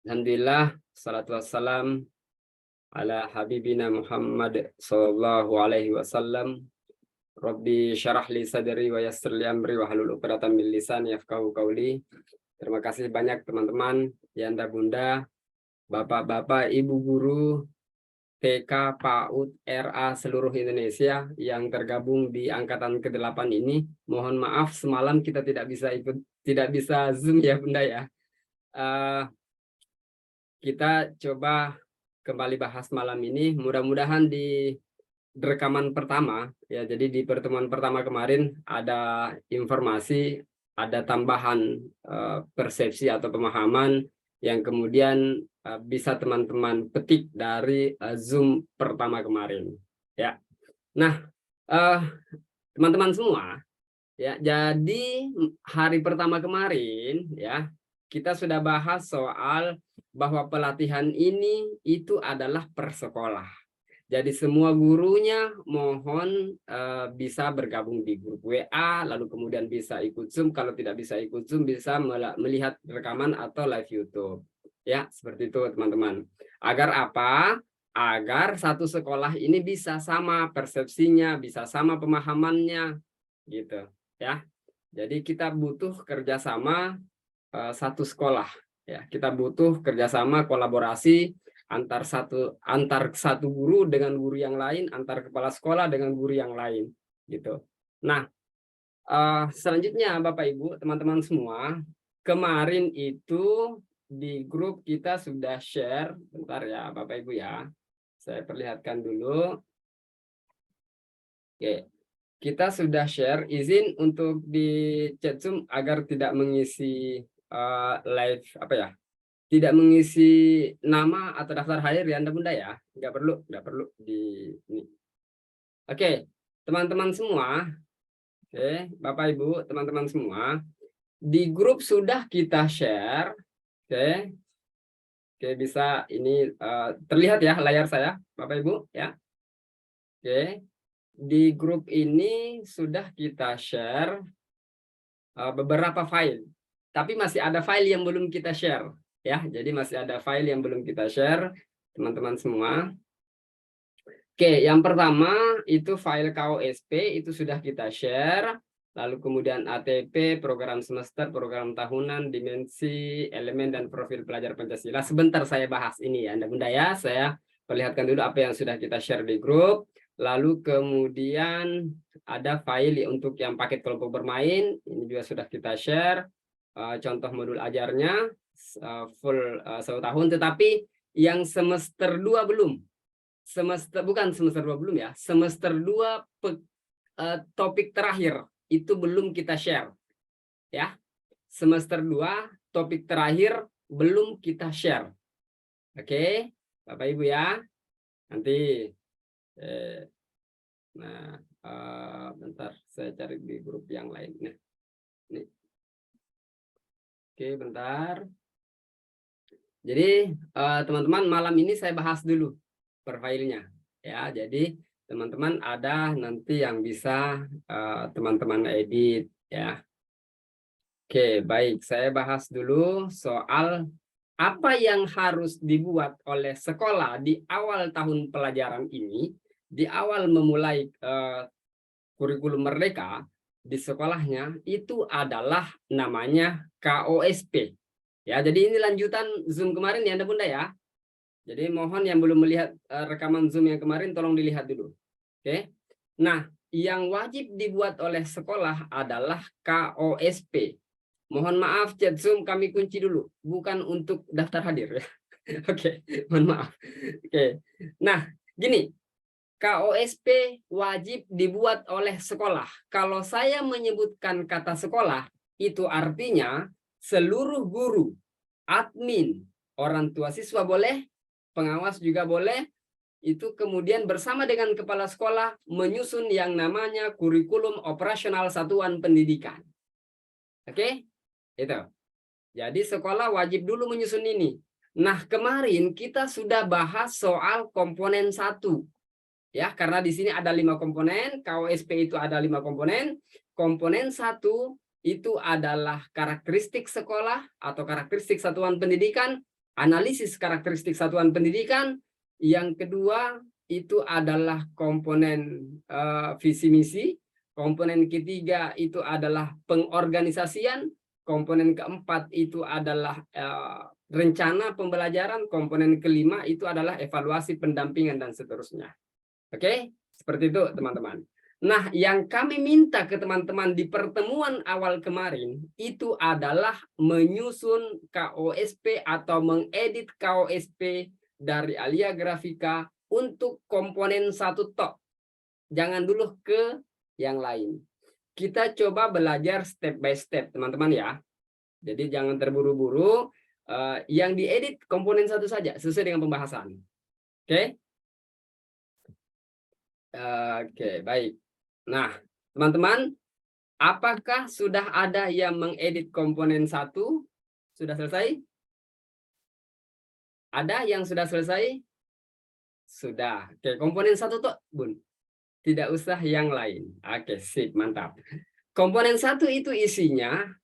Alhamdulillah, salatu wassalam ala habibina Muhammad sallallahu alaihi wasallam. Rabbi syarah li sadri wa yassir li amri wa hlul 'uqdatam min lisani yafqahu qawli. Terima kasih banyak teman-teman, Yanda Bunda, Bapak-bapak, Ibu guru, TK, PAUD, RA seluruh Indonesia yang tergabung di angkatan ke-8 ini. Mohon maaf semalam kita tidak bisa Zoom ya Bunda ya. Kita coba kembali bahas malam ini, mudah-mudahan di rekaman pertama ya. Jadi di pertemuan pertama kemarin ada informasi, ada tambahan persepsi atau pemahaman yang kemudian bisa teman-teman petik dari Zoom pertama kemarin ya. Nah, teman-teman semua ya, jadi hari pertama kemarin ya kita sudah bahas soal bahwa pelatihan ini itu adalah per sekolah. Jadi semua gurunya mohon bisa bergabung di grup WA, lalu kemudian bisa ikut Zoom. Kalau tidak bisa ikut Zoom, bisa melihat rekaman atau live YouTube. Ya, seperti itu teman-teman. Agar apa? Agar satu sekolah ini bisa sama persepsinya, bisa sama pemahamannya, gitu. Ya, jadi kita butuh kerjasama satu sekolah ya. Kita butuh kerjasama kolaborasi antar satu guru dengan guru yang lain, antar kepala sekolah dengan guru yang lain gitu. Nah, selanjutnya Bapak Ibu teman-teman semua, kemarin itu di grup kita sudah share, bentar ya Bapak Ibu ya, saya perlihatkan dulu. Oke, kita sudah share, izin untuk di chat Zoom agar tidak mengisi live apa ya, tidak mengisi nama atau daftar hadir ya Anda Bunda ya, nggak perlu di ini. Oke, teman-teman semua, oke, Bapak Ibu, teman-teman semua, di grup sudah kita share, oke, bisa ini terlihat ya layar saya, Bapak Ibu ya, oke, di grup ini sudah kita share beberapa file, tapi masih ada file yang belum kita share ya. Jadi masih ada file yang belum kita share teman-teman semua. Oke, yang pertama itu file KOSP itu sudah kita share, lalu kemudian ATP, program semester, program tahunan, dimensi, elemen dan profil pelajar Pancasila. Sebentar saya bahas ini ya Anda Bunda ya, saya perlihatkan dulu apa yang sudah kita share di grup. Lalu kemudian ada file untuk yang paket kelompok bermain, ini juga sudah kita share. Contoh modul ajarnya full 1 tahun, tetapi yang semester 2 belum. Bukan semester 2 belum ya, semester 2 topik terakhir itu belum kita share ya. Semester 2 topik terakhir belum kita share. Oke, Bapak Ibu ya. Nanti bentar saya cari di grup yang lain. Nah, ini. Oke, bentar. Jadi teman-teman, malam ini saya bahas dulu per filenya ya. Jadi teman-teman ada nanti yang bisa teman-teman edit ya. Oke, baik, saya bahas dulu soal apa yang harus dibuat oleh sekolah di awal tahun pelajaran ini, di awal memulai kurikulum merdeka di sekolahnya, itu adalah namanya KOSP ya. Jadi ini lanjutan Zoom kemarin ya Anda Bunda ya. Jadi mohon yang belum melihat rekaman Zoom yang kemarin tolong dilihat dulu. Oke. Nah, yang wajib dibuat oleh sekolah adalah KOSP. Mohon maaf chat Zoom kami kunci dulu, bukan untuk daftar hadir. Oke, mohon maaf. Oke. Nah, gini, KOSP wajib dibuat oleh sekolah. Kalau saya menyebutkan kata sekolah, itu artinya seluruh guru, admin, orang tua siswa boleh, pengawas juga boleh, itu kemudian bersama dengan kepala sekolah menyusun yang namanya kurikulum operasional satuan pendidikan. Oke, itu. Jadi sekolah wajib dulu menyusun ini. Nah, kemarin kita sudah bahas soal komponen 1. Ya, karena di sini ada 5 komponen, KOSP itu ada 5 komponen. Komponen 1 itu adalah karakteristik sekolah atau karakteristik satuan pendidikan. analisis karakteristik satuan pendidikan. Yang kedua itu adalah komponen visi misi. Komponen ketiga itu adalah pengorganisasian. Komponen keempat itu adalah rencana pembelajaran. Komponen kelima itu adalah evaluasi pendampingan dan seterusnya. Oke, seperti itu teman-teman. Nah, yang kami minta ke teman-teman di pertemuan awal kemarin itu adalah menyusun KOSP atau mengedit KOSP dari Alia Grafika untuk komponen satu tok. Jangan dulu ke yang lain. Kita coba belajar step by step, teman-teman ya. Jadi jangan terburu-buru. Yang diedit komponen satu saja sesuai dengan pembahasan. Oke? Oke, baik. Nah, teman-teman, apakah sudah ada yang mengedit komponen satu? Sudah selesai? Ada yang sudah selesai? Sudah. Oke, komponen satu tuh, Bun. Tidak usah yang lain. Oke, sip, mantap. Komponen satu itu isinya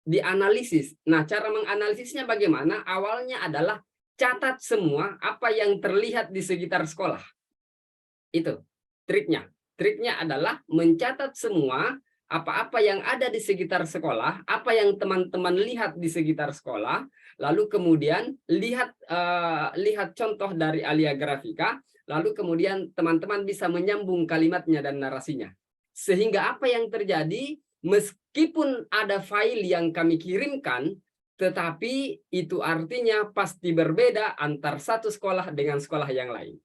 dianalisis. Nah, cara menganalisisnya bagaimana? Awalnya adalah catat semua apa yang terlihat di sekitar sekolah. Itu triknya. Triknya adalah mencatat semua apa-apa yang ada di sekitar sekolah, apa yang teman-teman lihat di sekitar sekolah, lalu kemudian lihat contoh dari Alia Grafika, lalu kemudian teman-teman bisa menyambung kalimatnya dan narasinya. Sehingga apa yang terjadi, meskipun ada file yang kami kirimkan, tetapi itu artinya pasti berbeda antar satu sekolah dengan sekolah yang lain.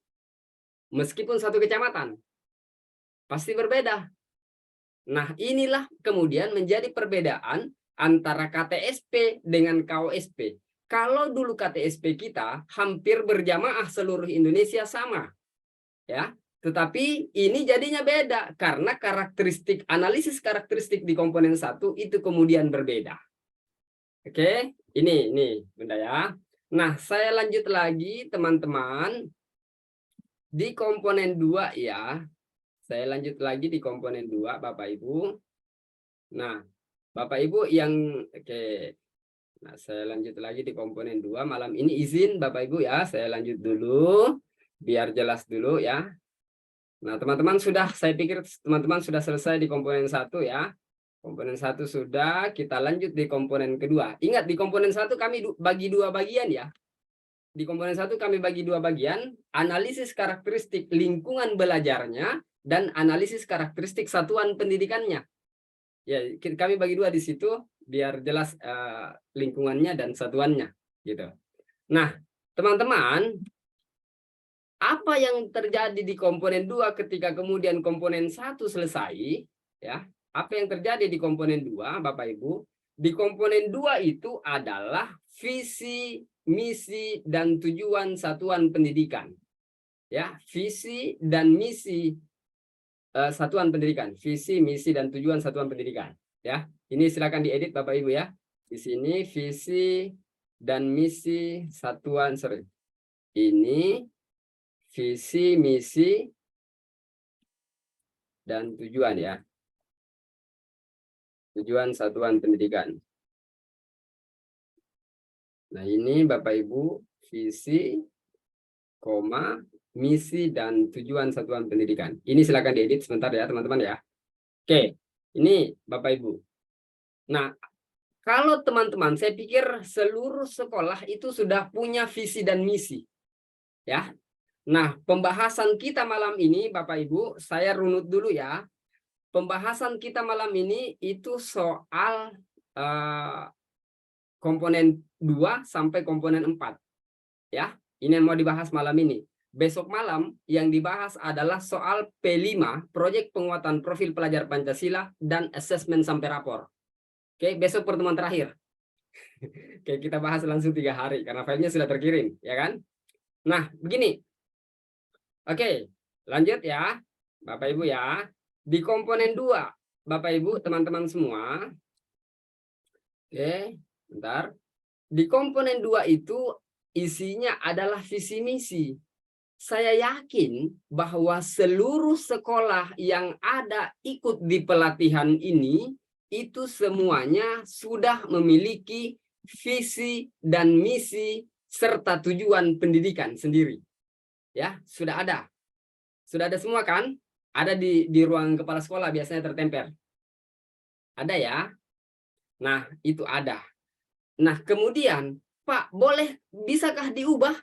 Meskipun satu kecamatan, pasti berbeda. Nah, inilah kemudian menjadi perbedaan antara KTSP dengan KOSP. Kalau dulu KTSP kita hampir berjamaah seluruh Indonesia sama, ya. Tetapi ini jadinya beda karena karakteristik analisis karakteristik di komponen satu itu kemudian berbeda. Oke, ini Bunda ya. Nah, saya lanjut lagi teman-teman. Di komponen 2 ya, saya lanjut lagi di komponen 2 Bapak Ibu. Nah, Bapak Ibu yang oke. Nah, saya lanjut lagi di komponen 2 malam ini, izin Bapak Ibu ya, saya lanjut dulu biar jelas dulu ya. Nah, teman-teman saya pikir teman-teman sudah selesai di komponen 1 ya. Komponen 1 sudah, kita lanjut di komponen kedua. Ingat di komponen 1 kami bagi 2 bagian ya. Di komponen 1 kami bagi 2 bagian, analisis karakteristik lingkungan belajarnya dan analisis karakteristik satuan pendidikannya. Ya, kami bagi 2 di situ biar jelas lingkungannya dan satuannya gitu. Nah, teman-teman, apa yang terjadi di komponen 2 ketika kemudian komponen 1 selesai ya? Apa yang terjadi di komponen 2 Bapak Ibu? Di komponen 2 itu adalah visi, misi, dan tujuan satuan pendidikan. Ya, visi dan misi satuan pendidikan. Visi, misi, dan tujuan satuan pendidikan. Ya, ini silakan diedit Bapak Ibu ya. Di sini visi dan misi satuan, ini visi, misi, dan tujuan ya. Tujuan satuan pendidikan. Nah, ini Bapak Ibu, visi, misi, dan tujuan satuan pendidikan. Ini silakan diedit sebentar ya, teman-teman ya. Oke, ini Bapak Ibu. Nah, kalau teman-teman, saya pikir seluruh sekolah itu sudah punya visi dan misi. Ya. Nah, pembahasan kita malam ini, Bapak Ibu, saya runut dulu ya. Pembahasan kita malam ini itu soal komponen 2 sampai komponen 4. Ya, ini yang mau dibahas malam ini. Besok malam yang dibahas adalah soal P5, Proyek Penguatan Profil Pelajar Pancasila dan Asesmen sampai rapor. Oke, besok pertemuan terakhir. Oke, kita bahas langsung 3 hari karena filenya sudah terkirim, ya kan? Nah, begini. Oke, lanjut ya, Bapak Ibu ya. Di komponen 2, Bapak Ibu, teman-teman semua. Oke, bentar. Di komponen 2 itu isinya adalah visi misi. Saya yakin bahwa seluruh sekolah yang ada ikut di pelatihan ini itu semuanya sudah memiliki visi dan misi serta tujuan pendidikan sendiri. Ya, sudah ada. Sudah ada semua kan? Ada di ruang kepala sekolah biasanya tertempel. Ada ya? Nah, itu ada. Nah, kemudian, Pak, bisakah diubah?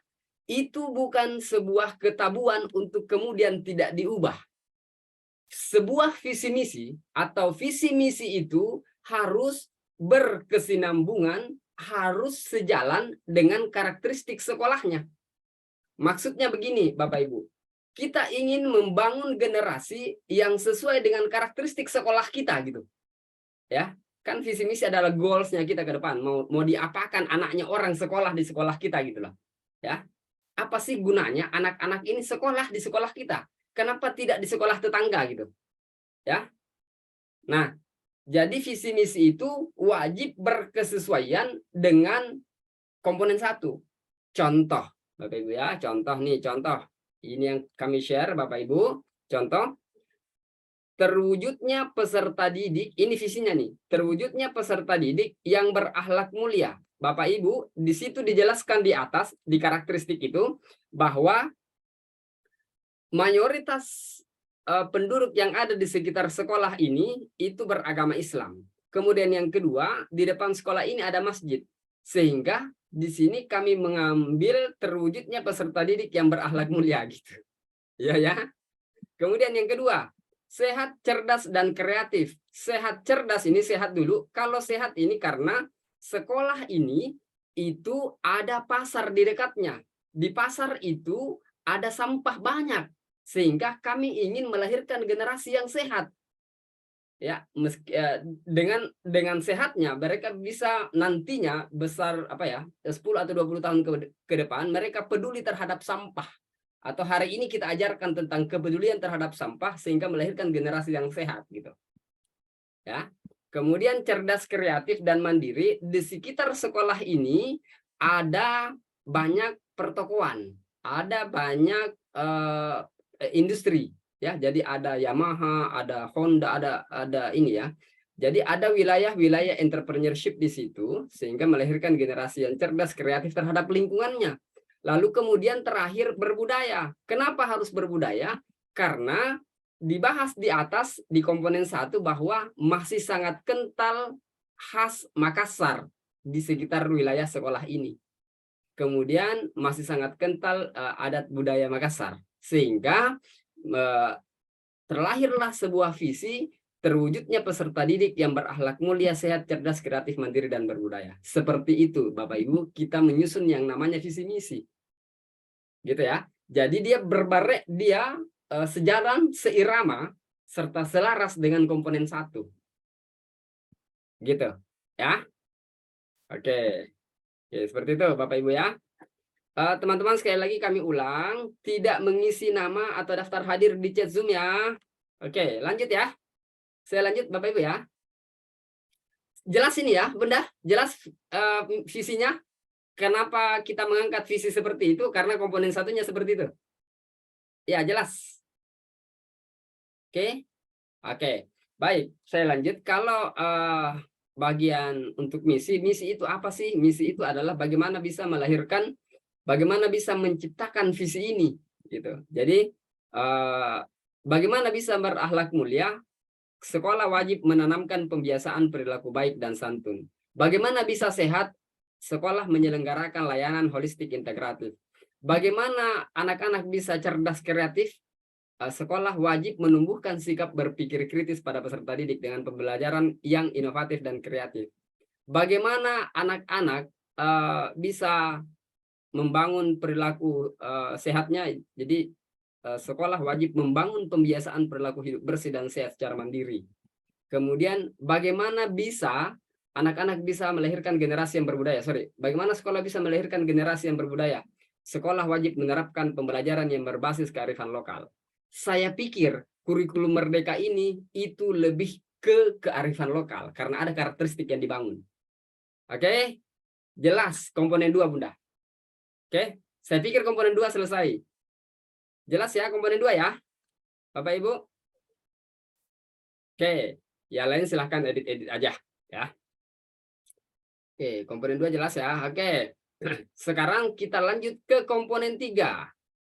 Itu bukan sebuah ketabuhan untuk kemudian tidak diubah. Sebuah visi misi atau visi misi itu harus berkesinambungan, harus sejalan dengan karakteristik sekolahnya. Maksudnya begini, Bapak Ibu. Kita ingin membangun generasi yang sesuai dengan karakteristik sekolah kita gitu. Ya, kan visi misi adalah goals-nya kita ke depan. Mau diapakan anaknya orang sekolah di sekolah kita gitu loh. Ya. Apa sih gunanya anak-anak ini sekolah di sekolah kita? Kenapa tidak di sekolah tetangga gitu? Ya. Nah, jadi visi misi itu wajib berkesesuaian dengan komponen satu. Contoh, Bapak Ibu ya, contoh. Ini yang kami share Bapak Ibu. Contoh, terwujudnya peserta didik, ini visinya nih, terwujudnya peserta didik yang berakhlak mulia. Bapak Ibu, di situ dijelaskan di atas, di karakteristik itu, bahwa mayoritas penduduk yang ada di sekitar sekolah ini itu beragama Islam. Kemudian yang kedua, di depan sekolah ini ada masjid. Sehingga di sini kami mengambil terwujudnya peserta didik yang berakhlak mulia gitu. Ya. Kemudian yang kedua, sehat, cerdas, dan kreatif. Sehat, cerdas ini sehat dulu. Kalau sehat ini karena sekolah ini itu ada pasar di dekatnya. Di pasar itu ada sampah banyak. Sehingga kami ingin melahirkan generasi yang sehat. Ya, dengan sehatnya mereka bisa nantinya besar 10 atau 20 tahun ke depan mereka peduli terhadap sampah. Atau hari ini kita ajarkan tentang kepedulian terhadap sampah sehingga melahirkan generasi yang sehat gitu. Ya. Kemudian cerdas, kreatif, dan mandiri. Di sekitar sekolah ini ada banyak pertokoan, ada banyak industri ya. Jadi ada Yamaha, ada Honda, ada ini ya. Jadi ada wilayah-wilayah entrepreneurship di situ sehingga melahirkan generasi yang cerdas, kreatif terhadap lingkungannya. Lalu kemudian terakhir berbudaya. Kenapa harus berbudaya? Karena dibahas di atas di komponen 1 bahwa masih sangat kental khas Makassar di sekitar wilayah sekolah ini. Kemudian masih sangat kental adat budaya Makassar. Sehingga terlahirlah sebuah visi terwujudnya peserta didik yang berakhlak mulia, sehat, cerdas, kreatif, mandiri, dan berbudaya. Seperti itu, Bapak Ibu, kita menyusun yang namanya visi misi. Gitu ya. Jadi dia sejalan, seirama, serta selaras dengan komponen 1. Gitu. Ya. Oke. Oke, seperti itu Bapak Ibu ya. Teman-teman sekali lagi kami ulang, tidak mengisi nama atau daftar hadir di chat Zoom ya. Oke, lanjut ya. Saya lanjut Bapak Ibu ya. Jelas ini ya, Bunda? Jelas visinya? Kenapa kita mengangkat visi seperti itu? Karena komponen 1-nya seperti itu. Ya, jelas. Oke. Oke. Baik, saya lanjut. Kalau bagian untuk misi itu apa sih? Misi itu adalah bagaimana bisa melahirkan, bagaimana bisa menciptakan visi ini gitu. Jadi bagaimana bisa berakhlak mulia? Sekolah wajib menanamkan pembiasaan perilaku baik dan santun. Bagaimana bisa sehat? Sekolah menyelenggarakan layanan holistik integratif. Bagaimana anak-anak bisa cerdas kreatif? Sekolah wajib menumbuhkan sikap berpikir kritis pada peserta didik dengan pembelajaran yang inovatif dan kreatif. Bagaimana anak-anak bisa membangun perilaku sehatnya? Jadi sekolah wajib membangun pembiasaan perilaku hidup bersih dan sehat secara mandiri. Kemudian bagaimana bisa anak-anak bisa melahirkan generasi yang berbudaya? Bagaimana sekolah bisa melahirkan generasi yang berbudaya? Sekolah wajib menerapkan pembelajaran yang berbasis kearifan lokal. Saya pikir kurikulum Merdeka ini itu lebih ke kearifan lokal karena ada karakteristik yang dibangun. Oke, jelas komponen 2 Bunda. Oke, saya pikir komponen 2 selesai. Jelas ya komponen 2 ya, Bapak Ibu? Oke, yang lain silahkan edit-edit aja ya. Oke, komponen 2 jelas ya. Oke, Sekarang kita lanjut ke komponen 3.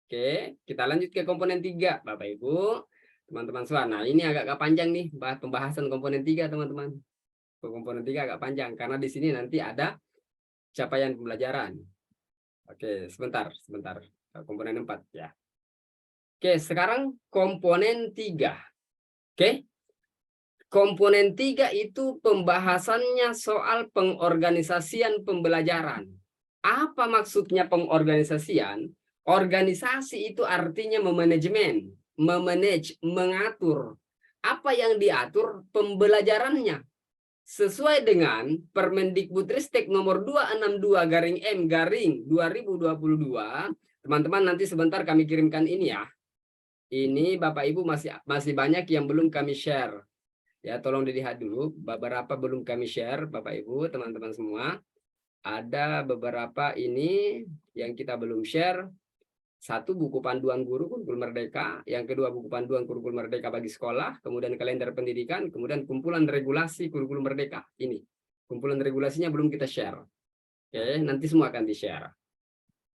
Oke, kita lanjut ke komponen 3, Bapak Ibu, teman-teman semua. Nah, ini agak panjang nih pembahasan komponen 3, teman-teman. Komponen 3 agak panjang karena di sini nanti ada capaian pembelajaran. Oke, sebentar. Komponen 4 ya. Oke, sekarang komponen 3. Oke. Komponen 3 itu pembahasannya soal pengorganisasian pembelajaran. Apa maksudnya pengorganisasian? Organisasi itu artinya memanajemen, memanage, mengatur. Apa yang diatur pembelajarannya sesuai dengan Permendikbudristek nomor 262/M/2022. Teman-teman, nanti sebentar kami kirimkan ini ya. Ini Bapak Ibu masih banyak yang belum kami share. Ya, tolong dilihat dulu, beberapa belum kami share, Bapak Ibu, teman-teman semua. Ada beberapa ini yang kita belum share. Satu, buku panduan guru kurikulum merdeka. Yang kedua, buku panduan kurikulum merdeka bagi sekolah. Kemudian kalender pendidikan. Kemudian kumpulan regulasi kurikulum merdeka. Ini, kumpulan regulasinya belum kita share. Oke, nanti semua akan di-share.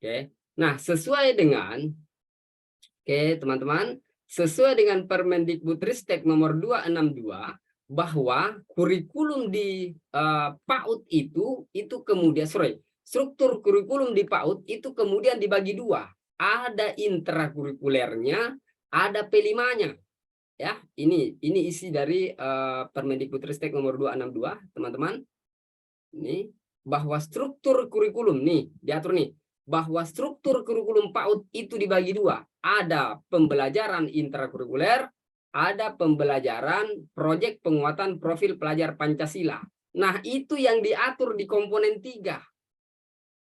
Oke, nah sesuai dengan, teman-teman, sesuai dengan Permendikbudristek nomor 262 bahwa kurikulum di PAUD itu kemudian struktur kurikulum di PAUD itu kemudian dibagi dua. Ada intrakurikulernya, ada P5-nya. Ya, ini isi dari Permendikbudristek nomor 262, teman-teman. Ini bahwa struktur kurikulum nih diatur nih, bahwa struktur kurikulum PAUD itu dibagi dua. Ada pembelajaran intrakurikuler, ada pembelajaran proyek penguatan profil pelajar Pancasila. Nah, itu yang diatur di komponen 3.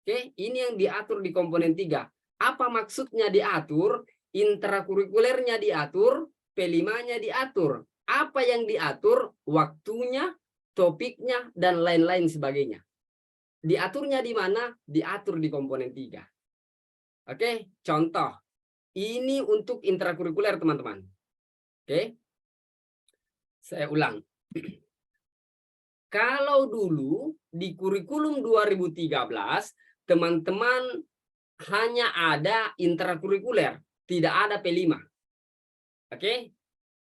Oke, ini yang diatur di komponen 3. Apa maksudnya diatur? Intrakurikulernya diatur, P5-nya diatur. Apa yang diatur? Waktunya, topiknya, dan lain-lain sebagainya. Diaturnya di mana? Diatur di komponen 3. Oke, contoh. Ini untuk intrakurikuler, teman-teman. Oke. Saya ulang. Kalau dulu di kurikulum 2013, teman-teman hanya ada intrakurikuler, tidak ada P5. Oke.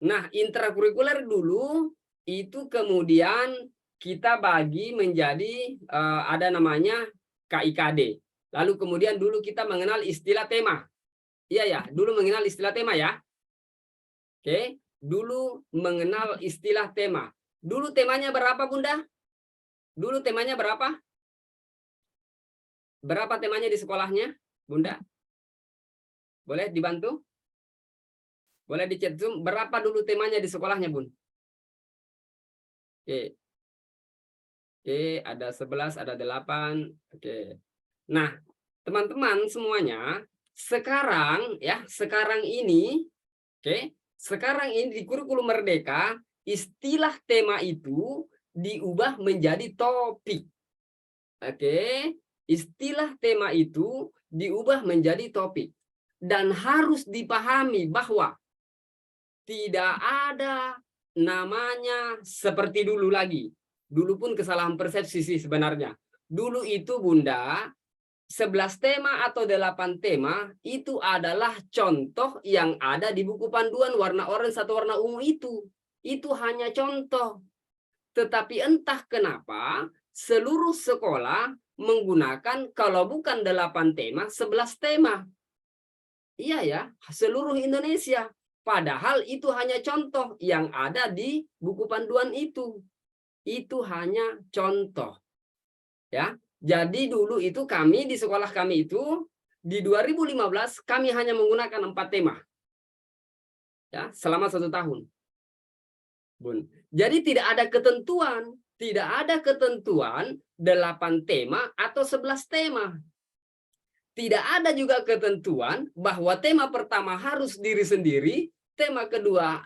Nah, intrakurikuler dulu itu kemudian kita bagi menjadi ada namanya KIKD. Lalu kemudian dulu kita mengenal istilah tema. Iya ya, dulu mengenal istilah tema ya. Oke, dulu mengenal istilah tema. Dulu temanya berapa, Bunda? Dulu temanya berapa? Berapa temanya di sekolahnya, Bunda? Boleh dibantu? Boleh di chat Zoom, berapa dulu temanya di sekolahnya, Bun? Oke. Oke, ada 11, ada 8. Oke. Nah, teman-teman semuanya, sekarang ini, sekarang ini di kurikulum merdeka, istilah tema itu diubah menjadi topik. Oke, istilah tema itu diubah menjadi topik. Dan harus dipahami bahwa tidak ada namanya seperti dulu lagi. Dulu pun kesalahan persepsi sih sebenarnya. Dulu itu, Bunda, 11 tema atau 8 tema itu adalah contoh yang ada di buku panduan warna oranye atau warna ungu itu. Itu hanya contoh. Tetapi entah kenapa seluruh sekolah menggunakan kalau bukan 8 tema, 11 tema. Iya ya, seluruh Indonesia. Padahal itu hanya contoh yang ada di buku panduan itu. Itu hanya contoh. Ya. Jadi dulu itu kami di sekolah kami itu di 2015 kami hanya menggunakan 4 tema. Ya, selama 1 tahun. Bun. Jadi tidak ada ketentuan 8 tema atau 11 tema. Tidak ada juga ketentuan bahwa tema pertama harus diri sendiri, tema kedua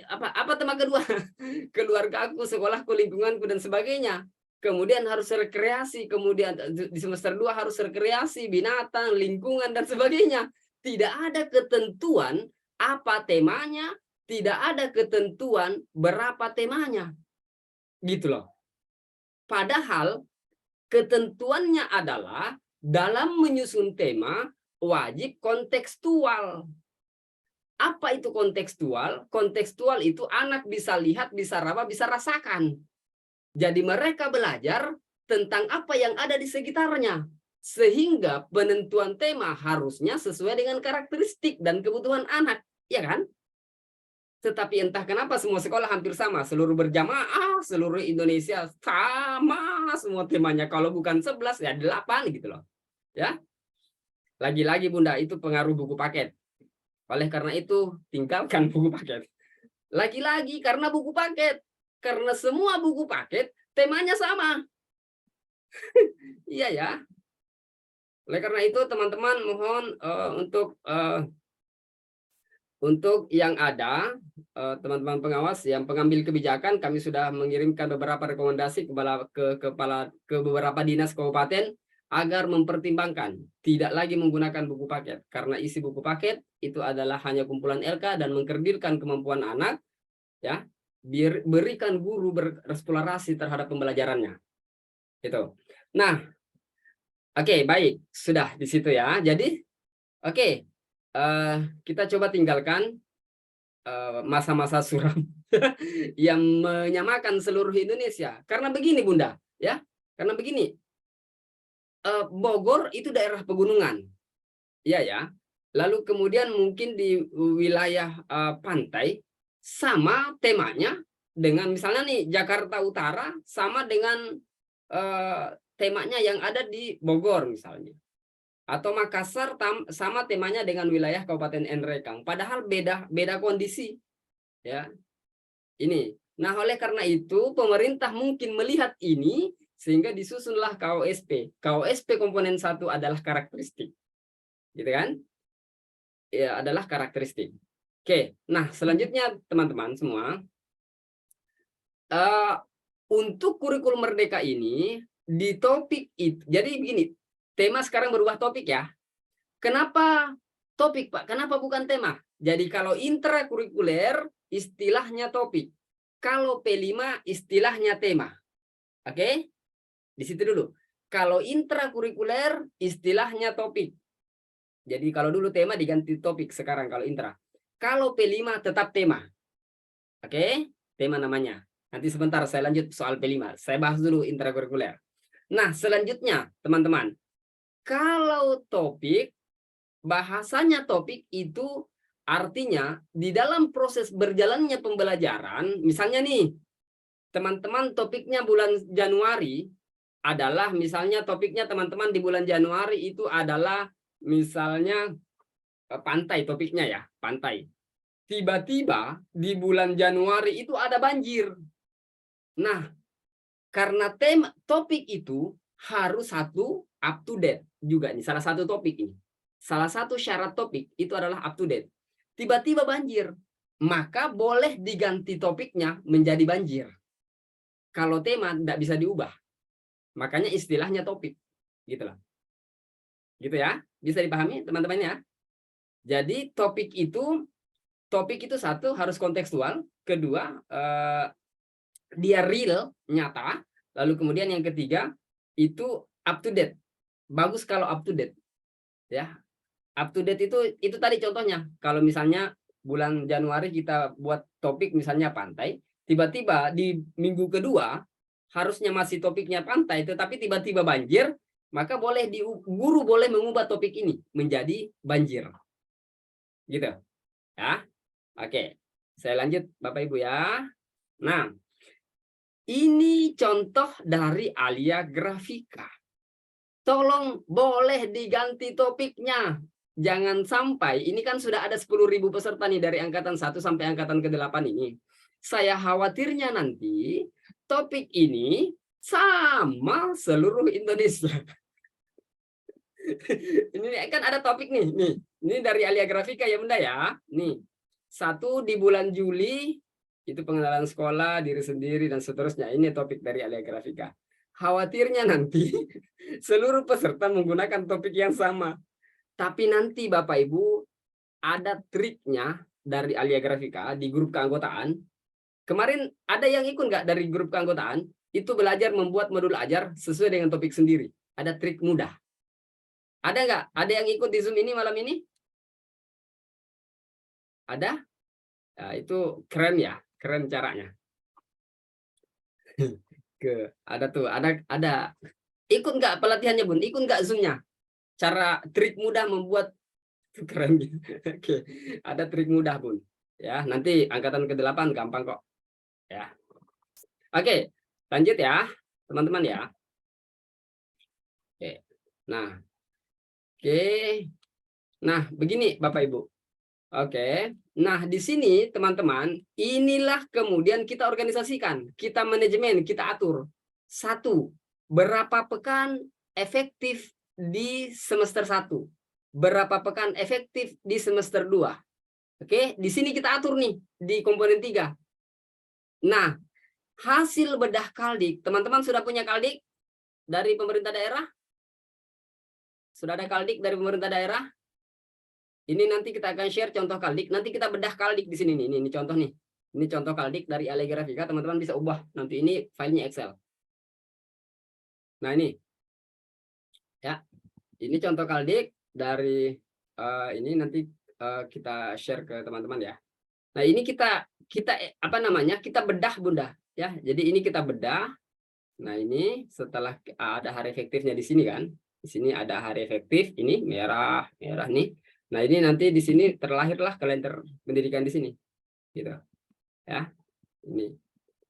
apa tema kedua? Keluargaku, sekolahku, lingkunganku dan sebagainya. Kemudian harus rekreasi, kemudian di semester 2 harus rekreasi, binatang, lingkungan dan sebagainya. Tidak ada ketentuan apa temanya, tidak ada ketentuan berapa temanya. Gitu loh. Padahal ketentuannya adalah dalam menyusun tema wajib kontekstual. Apa itu kontekstual? Kontekstual itu anak bisa lihat, bisa raba, bisa rasakan. Jadi mereka belajar tentang apa yang ada di sekitarnya. Sehingga penentuan tema harusnya sesuai dengan karakteristik dan kebutuhan anak. Ya kan? Tetapi entah kenapa semua sekolah hampir sama. Seluruh berjamaah, seluruh Indonesia sama semua temanya. Kalau bukan 11 ya 8 gitu loh. Ya. Lagi-lagi Bunda, itu pengaruh buku paket. Oleh karena itu, tinggalkan buku paket. Lagi-lagi karena buku paket. Karena semua buku paket temanya sama. Iya ya. Oleh karena itu, teman-teman mohon untuk yang ada, teman-teman pengawas yang pengambil kebijakan, kami sudah mengirimkan beberapa rekomendasi ke beberapa dinas kabupaten agar mempertimbangkan tidak lagi menggunakan buku paket, karena isi buku paket itu adalah hanya kumpulan LK dan mengkerdilkan kemampuan anak, ya. Berikan guru bereksplorasi terhadap pembelajarannya. Itu. Nah, oke, baik, sudah di situ ya. Jadi, oke, kita coba tinggalkan masa-masa suram yang menyamakan seluruh Indonesia. Karena begini, Bunda, ya. Karena begini, Bogor itu daerah pegunungan, iya ya. Lalu kemudian mungkin di wilayah pantai sama temanya dengan misalnya nih Jakarta Utara sama dengan temanya yang ada di Bogor misalnya. Atau Makassar sama temanya dengan wilayah Kabupaten Nrekang. Padahal beda kondisi, ya. Ini. Nah, oleh karena itu pemerintah mungkin melihat ini sehingga disusunlah KOSP. KOSP komponen 1 adalah karakteristik. Gitu kan? Ya, adalah karakteristik. Oke, nah selanjutnya teman-teman semua, untuk kurikulum merdeka ini di topik itu, jadi begini, tema sekarang berubah topik ya. Kenapa topik, Pak? Kenapa bukan tema? Jadi kalau intrakurikuler istilahnya topik. Kalau P5 istilahnya tema. Oke? Di situ dulu. Kalau intrakurikuler istilahnya topik. Jadi kalau dulu tema diganti topik, sekarang kalau intra. Kalau P5 tetap tema. Oke? Tema namanya. Nanti sebentar saya lanjut soal P5. Saya bahas dulu intrakurikuler. Nah, selanjutnya teman-teman. Kalau topik, bahasanya topik itu artinya di dalam proses berjalannya pembelajaran, misalnya nih, teman-teman topiknya bulan Januari adalah, misalnya topiknya teman-teman di bulan Januari itu adalah misalnya pantai, topiknya ya, pantai. Tiba-tiba di bulan Januari itu ada banjir. Nah, karena tema topik itu harus satu up to date juga nih, salah satu topik ini. Salah satu syarat topik itu adalah up to date. Tiba-tiba banjir, maka boleh diganti topiknya menjadi banjir. Kalau tema tidak bisa diubah, makanya istilahnya topik, gitu lah. Gitu ya, bisa dipahami teman-teman ya. Jadi topik itu satu harus kontekstual, kedua dia real, nyata, lalu kemudian yang ketiga itu up to date. Bagus kalau up to date. Ya. Up to date itu tadi contohnya. Kalau misalnya bulan Januari kita buat topik misalnya pantai, tiba-tiba di minggu kedua harusnya masih topiknya pantai, tetapi tiba-tiba banjir, maka guru boleh mengubah topik ini menjadi banjir. Gitu. Ya. Oke. Saya lanjut Bapak Ibu ya. Nah, ini contoh dari Alia Grafika. Tolong boleh diganti topiknya. Jangan sampai, ini kan sudah ada 10.000 peserta nih dari angkatan 1 sampai angkatan ke-8 ini. Saya khawatirnya nanti topik ini sama seluruh Indonesia. Ini kan ada topik nih. Ini dari Alia Grafika ya Bunda ya. Nih, 1 di bulan Juli, itu pengenalan sekolah, diri sendiri, dan seterusnya. Ini topik dari Alia Grafika. Khawatirnya nanti seluruh peserta menggunakan topik yang sama. Tapi nanti Bapak Ibu ada triknya dari Alia Grafika di grup keanggotaan. Kemarin ada yang ikut nggak dari grup keanggotaan? Itu belajar membuat modul ajar sesuai dengan topik sendiri. Ada trik mudah. Ada nggak? Ada yang ikut di Zoom ini malam ini? Ada? Nah, itu keren ya, keren caranya. Ada tuh, ada. Ikut nggak pelatihannya Bun? Ikut nggak Zoom-nya? Cara trik mudah membuat keren. Oke, ada trik mudah Bun. Ya, nanti angkatan ke-8 gampang kok. Ya. Oke, lanjut ya, teman-teman ya. Oke. Nah, oke. Nah, begini Bapak Ibu. Oke. Nah, di sini teman-teman, inilah kemudian kita organisasikan, kita manajemen, kita atur. Satu, berapa pekan efektif di semester 1? Berapa pekan efektif di semester 2? Oke, di sini kita atur nih di komponen 3. Nah, hasil bedah kaldik, teman-teman sudah punya kaldik dari pemerintah daerah? Sudah ada kaldik dari pemerintah daerah? Ini nanti kita akan share contoh kaldik. Nanti kita bedah kaldik di sini nih. Ini contoh nih. Ini contoh kaldik dari Allegrafika. Teman-teman bisa ubah. Nanti ini filenya Excel. Nah ini, ya. Ini contoh kaldik dari ini nanti kita share ke teman-teman ya. Nah ini kita apa namanya? Kita bedah Bunda. Ya. Jadi ini kita bedah. Nah ini setelah ada hari efektifnya di sini kan. Di sini ada hari efektif. Ini merah nih. Nah, ini nanti di sini terlahirlah kalender pendidikan di sini. Gitu. Ya. Ini.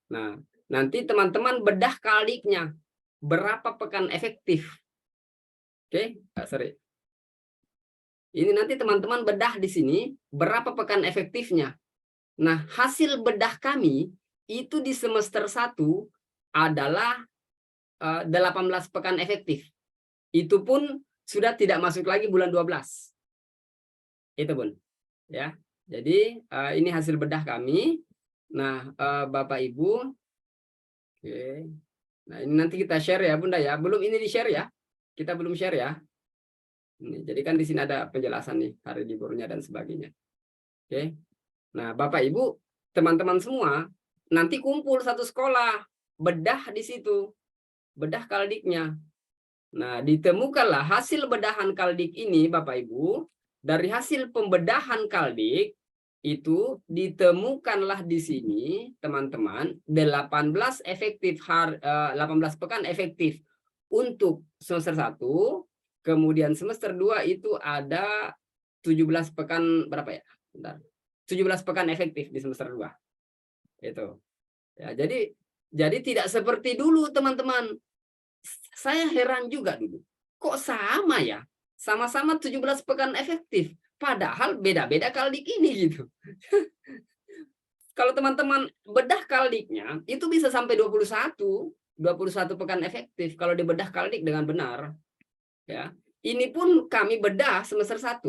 Nah, nanti teman-teman bedah kaliknya. Berapa pekan efektif? Oke, sorry. Ini nanti teman-teman bedah di sini berapa pekan efektifnya. Nah, hasil bedah kami itu di semester 1 adalah 18 pekan efektif. Itu pun sudah tidak masuk lagi bulan 12. Itu Bun, ya. Jadi ini hasil bedah kami. Nah, Bapak Ibu, oke. Nah ini nanti kita share ya Bunda ya. Belum ini di share ya. Kita belum share ya. Ini, jadi kan di sini ada penjelasan nih hari liburnya dan sebagainya. Oke. Nah Bapak Ibu, teman-teman semua nanti kumpul satu sekolah, bedah di situ, bedah kaldiknya. Nah ditemukanlah hasil bedahan kaldik ini Bapak Ibu. Dari hasil pembedahan kaldik itu ditemukanlah di sini teman-teman 18 pekan efektif untuk semester 1, kemudian semester 2 itu ada 17 pekan berapa ya? Bentar. 17 pekan efektif di semester 2. Itu. Ya, jadi tidak seperti dulu teman-teman. Saya heran juga dulu. Kok sama ya? Sama-sama 17 pekan efektif. Padahal beda-beda kaldik ini gitu. Kalau teman-teman bedah kaldiknya, itu bisa sampai 21 pekan efektif kalau dibedah kaldik dengan benar. Ya. Ini pun kami bedah semester 1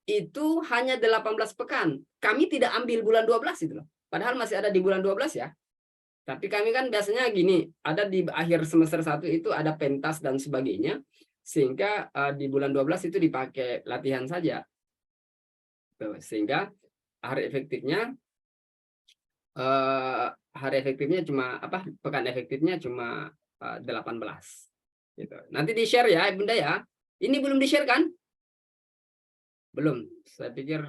itu hanya 18 pekan. Kami tidak ambil bulan 12 itu loh. Padahal masih ada di bulan 12 ya. Tapi kami kan biasanya gini, ada di akhir semester 1 itu ada pentas dan sebagainya. Sehingga di bulan 12 itu dipakai latihan saja. Tuh, sehingga hari efektifnya cuma apa? Pekan efektifnya cuma 18. Gitu. Nanti di-share ya, Bunda ya. Ini belum di-share kan? Belum. Saya pikir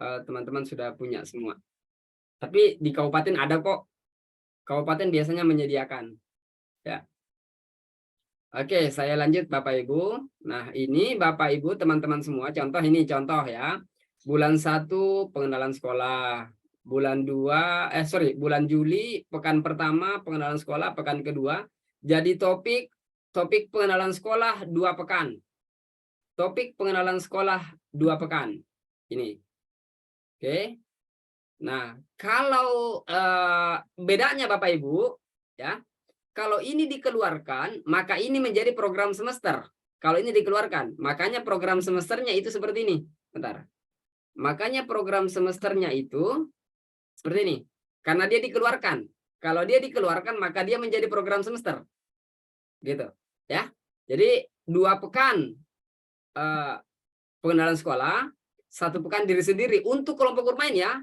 teman-teman sudah punya semua. Tapi di kabupaten ada kok. Kabupaten biasanya menyediakan. Ya. Oke, saya lanjut Bapak Ibu. Nah, ini Bapak Ibu, teman-teman semua, contoh ini contoh ya. Bulan 1 pengenalan sekolah. Bulan 2 bulan Juli pekan pertama pengenalan sekolah, pekan kedua. Jadi topik pengenalan sekolah 2 pekan. Topik pengenalan sekolah 2 pekan. Ini. Oke. Nah, kalau bedanya Bapak Ibu ya. Kalau ini dikeluarkan, maka ini menjadi program semester. Kalau ini dikeluarkan, makanya program semesternya itu seperti ini. Bentar. Makanya program semesternya itu seperti ini. Karena dia dikeluarkan. Kalau dia dikeluarkan, maka dia menjadi program semester. Gitu. Ya. Jadi 2 pekan pengenalan sekolah, 1 pekan diri sendiri. Untuk kelompok bermain ya,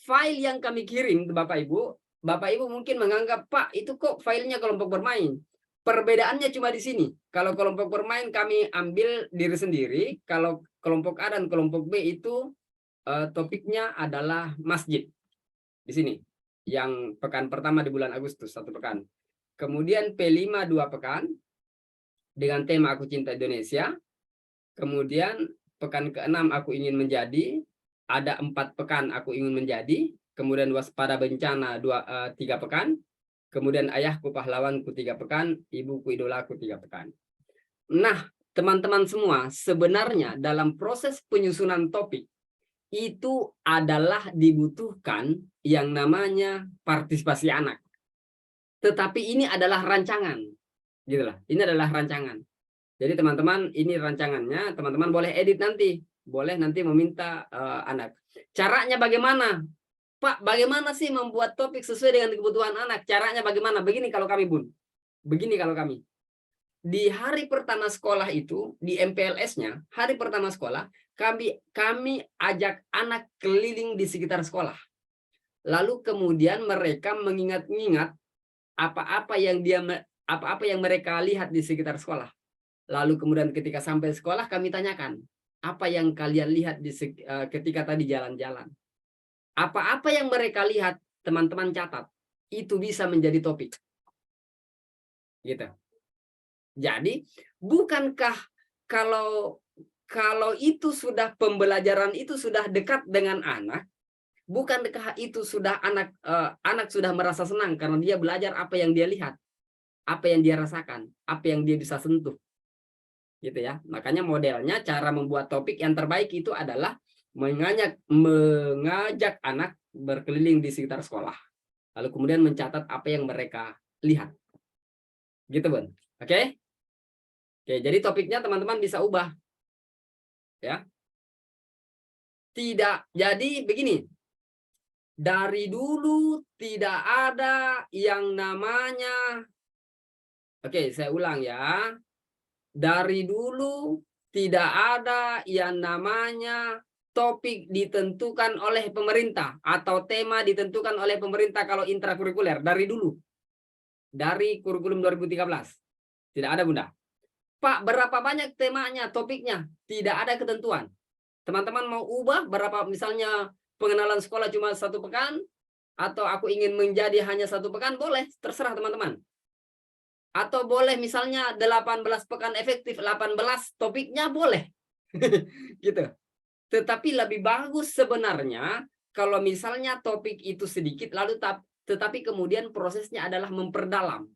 file yang kami kirim ke Bapak Ibu mungkin menganggap, Pak, itu kok filenya kelompok bermain. Perbedaannya cuma di sini. Kalau kelompok bermain kami ambil diri sendiri, kalau kelompok A dan kelompok B itu topiknya adalah masjid. Di sini. Yang pekan pertama di bulan Agustus, 1 pekan. Kemudian P5 2 pekan dengan tema Aku Cinta Indonesia. Kemudian pekan ke-6 Aku Ingin Menjadi, ada 4 pekan Aku Ingin Menjadi, kemudian Waspada Bencana 3 pekan, kemudian Ayahku Pahlawanku 3 pekan, Ibuku Idolaku 3 pekan. Nah, teman-teman semua, sebenarnya dalam proses penyusunan topik itu adalah dibutuhkan yang namanya partisipasi anak. Tetapi ini adalah rancangan. Gitulah. Ini adalah rancangan. Jadi teman-teman, ini rancangannya, teman-teman boleh edit nanti. Boleh nanti meminta anak. Caranya bagaimana? Pak, bagaimana sih membuat topik sesuai dengan kebutuhan anak? Caranya bagaimana? Begini kalau kami, Bun. Begini kalau kami. Di hari pertama sekolah itu, di MPLS-nya, hari pertama sekolah, kami ajak anak keliling di sekitar sekolah. Lalu kemudian mereka mengingat-ingat apa-apa yang mereka lihat di sekitar sekolah. Lalu kemudian ketika sampai sekolah kami tanyakan, apa yang kalian lihat ketika tadi jalan-jalan? Apa-apa yang mereka lihat, teman-teman catat. Itu bisa menjadi topik. Gitu. Jadi, bukankah kalau itu sudah pembelajaran itu sudah dekat dengan anak, bukankah itu sudah anak sudah merasa senang karena dia belajar apa yang dia lihat, apa yang dia rasakan, apa yang dia bisa sentuh. Gitu ya. Makanya modelnya cara membuat topik yang terbaik itu adalah mengajak anak berkeliling di sekitar sekolah. Lalu kemudian mencatat apa yang mereka lihat. Gitu, Bun. Oke? Oke, jadi topiknya teman-teman bisa ubah. Ya. Tidak, jadi begini. Dari dulu tidak ada yang namanya, oke, saya ulang ya. Dari dulu tidak ada yang namanya topik ditentukan oleh pemerintah atau tema ditentukan oleh pemerintah kalau intrakurikuler. Dari dulu. Dari kurikulum 2013. Tidak ada, Bunda. Pak, berapa banyak temanya, topiknya? Tidak ada ketentuan. Teman-teman mau ubah berapa, misalnya pengenalan sekolah cuma 1 pekan, atau Aku Ingin Menjadi hanya 1 pekan, boleh, terserah teman-teman. Atau boleh misalnya 18 pekan efektif, 18 topiknya boleh. Gitu. Tetapi lebih bagus sebenarnya kalau misalnya topik itu sedikit, lalu tetapi kemudian prosesnya adalah memperdalam.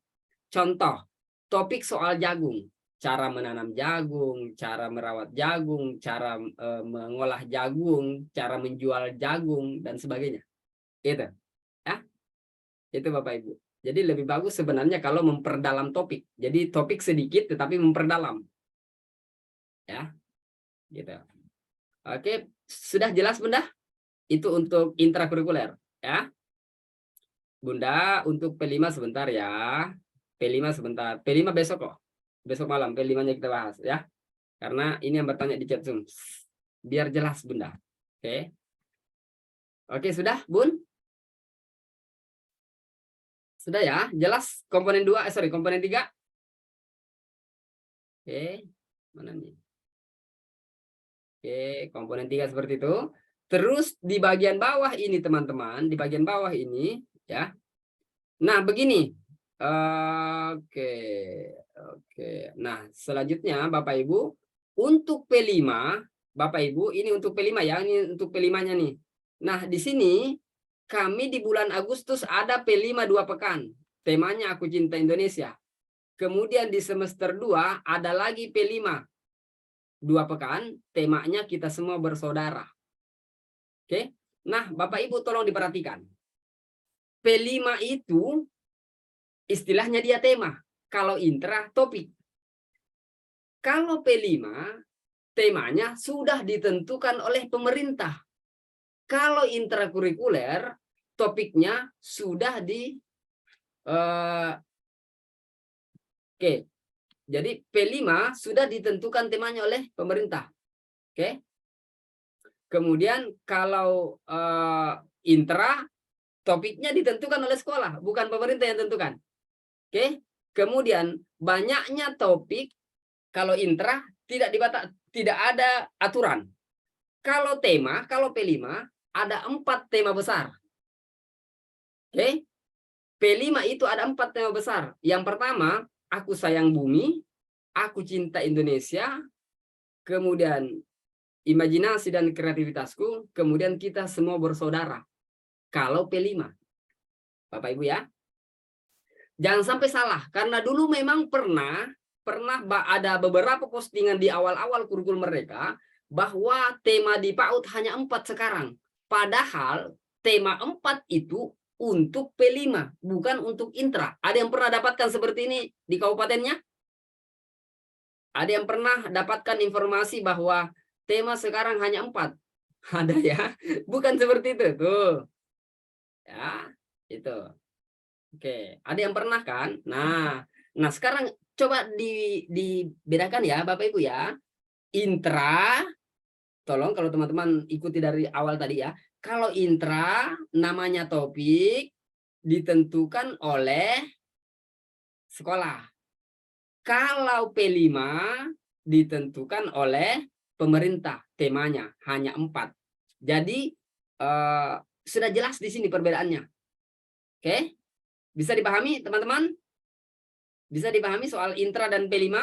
Contoh, topik soal jagung. Cara menanam jagung, cara merawat jagung, cara mengolah jagung, cara menjual jagung, dan sebagainya. Itu. Ya, itu Bapak Ibu. Jadi lebih bagus sebenarnya kalau memperdalam topik. Jadi topik sedikit tetapi memperdalam. Ya, gitu. Oke, sudah jelas Bunda? Itu untuk intrakurikuler. Ya, Bunda, untuk P5 sebentar ya. P5 sebentar. P5 besok kok. Besok malam P5-nya kita bahas ya. Karena ini yang bertanya di chat Zoom. Biar jelas Bunda. Oke. Oke, sudah Bun? Sudah ya? Jelas komponen 2, komponen 3. Oke. Mana nih? Oke, komponen 3 seperti itu. Terus di bagian bawah ini teman-teman, di bagian bawah ini ya. Nah, begini. Oke. Oke. Nah, selanjutnya Bapak Ibu, untuk P5, Bapak Ibu, ini untuk P5 ya, ini untuk P5-nya nih. Nah, di sini kami di bulan Agustus ada P5 2 pekan. Temanya Aku Cinta Indonesia. Kemudian di semester 2 ada lagi P5 2 pekan, temanya Kita Semua Bersaudara. Oke. Nah, Bapak Ibu tolong diperhatikan. P5 itu istilahnya dia tema. Kalau intra topik. Kalau P5 temanya sudah ditentukan oleh pemerintah. Kalau intrakurikuler topiknya sudah oke. Jadi P5 sudah ditentukan temanya oleh pemerintah. Oke. Kemudian kalau intra topiknya ditentukan oleh sekolah, bukan pemerintah yang tentukan. Oke. Kemudian banyaknya topik, kalau intra tidak ada aturan. Kalau tema, kalau P5 ada 4 tema besar. Oke? P5 itu ada 4 tema besar. Yang pertama, aku sayang bumi, aku cinta Indonesia, kemudian imajinasi dan kreativitasku, kemudian kita semua bersaudara. Kalau P5. Bapak Ibu ya. Jangan sampai salah, karena dulu memang pernah ada beberapa postingan di awal-awal kurikulum mereka bahwa tema di PAUD hanya 4 sekarang. Padahal tema 4 itu untuk P5, bukan untuk intra. Ada yang pernah dapatkan seperti ini di kabupatennya? Ada yang pernah dapatkan informasi bahwa tema sekarang hanya 4? Ada ya? Bukan seperti itu. Tuh. Ya, itu. Oke, ada yang pernah kan? Nah sekarang coba dibedakan ya Bapak Ibu ya. Intra, tolong kalau teman-teman ikuti dari awal tadi ya. Kalau intra namanya topik ditentukan oleh sekolah. Kalau P5 ditentukan oleh pemerintah, temanya hanya 4. Jadi sudah jelas di sini perbedaannya. Oke? Bisa dipahami teman-teman? Bisa dipahami soal intra dan P5?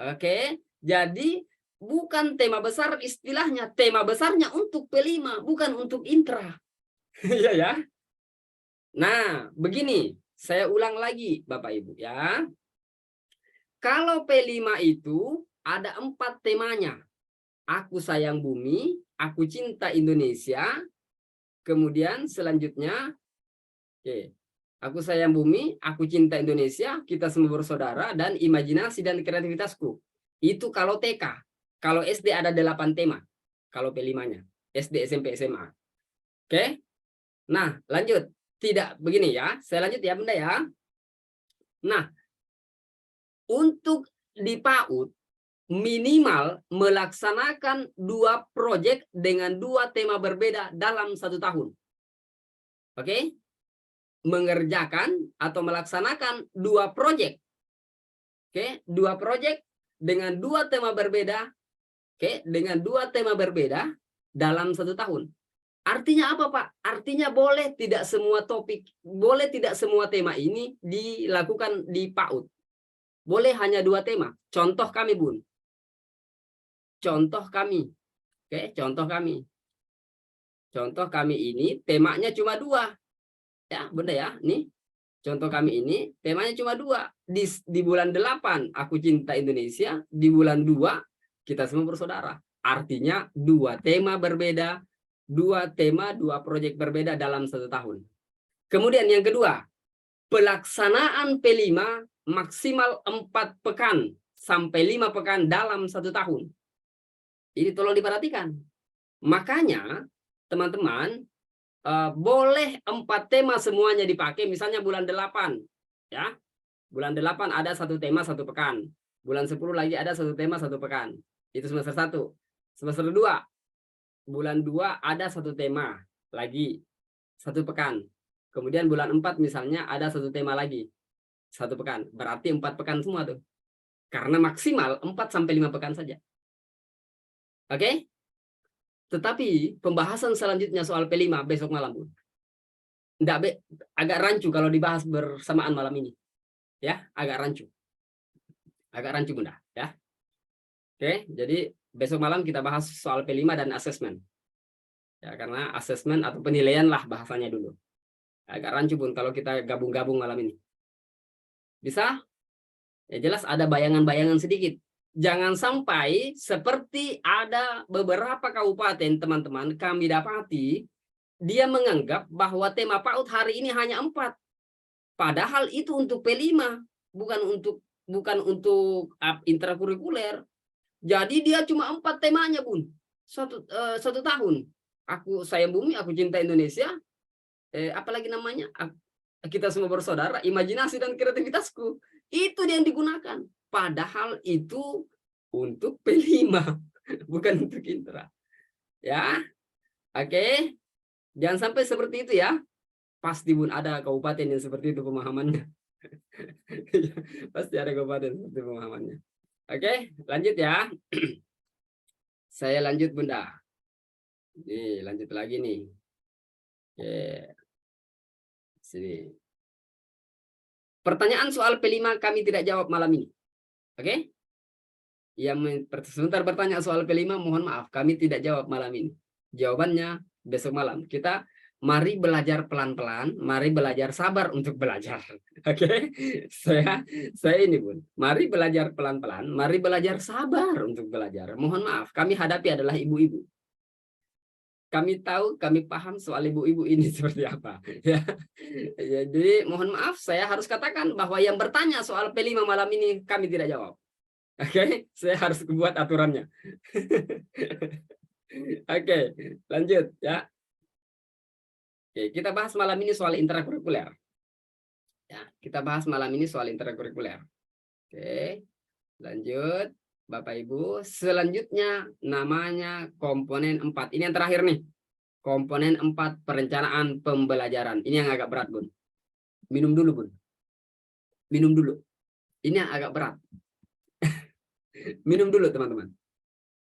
Oke, jadi bukan tema besar istilahnya. Tema besarnya untuk P5, bukan untuk intra. Iya ya. Nah, begini. Saya ulang lagi Bapak Ibu ya. Kalau P5 itu ada 4 temanya. Aku sayang bumi, aku cinta Indonesia. Kemudian selanjutnya, oke. Aku sayang bumi, aku cinta Indonesia, kita semua bersaudara, dan imajinasi dan kreativitasku. Itu kalau TK. Kalau SD ada 8 tema. Kalau P5-nya. SD, SMP, SMA. Oke? Nah, lanjut. Tidak begini ya. Saya lanjut ya, Bunda ya. Nah, untuk di PAUD, minimal melaksanakan 2 proyek dengan 2 tema berbeda dalam 1 tahun. Oke? Mengerjakan atau melaksanakan 2 proyek. Oke, 2 proyek dengan 2 tema berbeda. Oke, dengan 2 tema berbeda dalam 1 tahun. Artinya apa, Pak? Artinya boleh tidak semua topik, boleh tidak semua tema ini dilakukan di PAUD. Boleh hanya 2 tema. Contoh kami, Bun. Contoh kami. Oke, contoh kami. Contoh kami ini temanya cuma 2. Ya, Bunda ya. Nih. Contoh kami ini temanya cuma 2. Di bulan 8 aku cinta Indonesia, di bulan 2 kita semua bersaudara. Artinya 2 tema berbeda, 2 tema, 2 proyek berbeda dalam 1 tahun. Kemudian yang kedua, pelaksanaan P5 maksimal 4 pekan sampai 5 pekan dalam 1 tahun. Ini tolong diperhatikan. Makanya teman-teman, boleh 4 tema semuanya dipakai, misalnya bulan 8 ya. Bulan 8 ada 1 tema 1 pekan. Bulan 10 lagi ada 1 tema 1 pekan. Itu semester 1. Semester 2, bulan 2 ada 1 tema lagi 1 pekan. Kemudian bulan 4 misalnya ada 1 tema lagi 1 pekan. Berarti 4 pekan semua tuh. Karena maksimal 4 sampai 5 pekan saja. Oke? Tetapi pembahasan selanjutnya soal P5 besok malam, Bu. Agak rancu kalau dibahas bersamaan malam ini. Ya, agak rancu. Agak rancu, Bunda, ya. Oke, jadi besok malam kita bahas soal P5 dan asesmen. Ya, karena asesmen atau penilaian lah bahasanya dulu. Agak rancu, Bun, kalau kita gabung-gabung malam ini. Bisa? Ya jelas ada bayangan-bayangan sedikit. Jangan sampai seperti ada beberapa kabupaten teman-teman kami dapati, dia menganggap bahwa tema PAUD hari ini hanya 4. Padahal itu untuk P5, bukan untuk intrakurikuler. Jadi dia cuma 4 temanya, Bun. Satu tahun. Aku sayang bumi, aku cinta Indonesia. Apalagi namanya? Kita semua bersaudara, imajinasi dan kreativitasku. Itu yang digunakan. Padahal itu untuk P5, bukan untuk intra. Ya, oke. Jangan sampai seperti itu ya. pasti Bun ada kabupaten yang seperti itu pemahamannya. Pasti ada kabupaten seperti pemahamannya. Oke, lanjut ya. Saya lanjut Bunda. Nih, lanjut lagi nih. Oke. Sini. Pertanyaan soal P5 kami tidak jawab malam ini. Oke? Yang sebentar bertanya soal P5, mohon maaf, kami tidak jawab malam ini. Jawabannya besok malam. Kita mari belajar pelan-pelan, mari belajar sabar untuk belajar. Oke? Saya ini Bun. Mari belajar pelan-pelan, mari belajar sabar untuk belajar. Mohon maaf, kami hadapi adalah ibu-ibu. Kami tahu, kami paham soal ibu-ibu ini seperti apa. Ya. Jadi mohon maaf, saya harus katakan bahwa yang bertanya soal P5 malam ini kami tidak jawab. Oke, saya harus buat aturannya. Oke, lanjut ya. Oke, kita bahas malam ini soal intrakurikuler. Ya, kita bahas malam ini soal intrakurikuler. Oke, lanjut. Bapak Ibu, selanjutnya namanya komponen 4. Ini yang terakhir nih. Komponen 4 perencanaan pembelajaran. Ini yang agak berat, Bun. Minum dulu, Bun. Minum dulu. Ini yang agak berat. Minum dulu, teman-teman.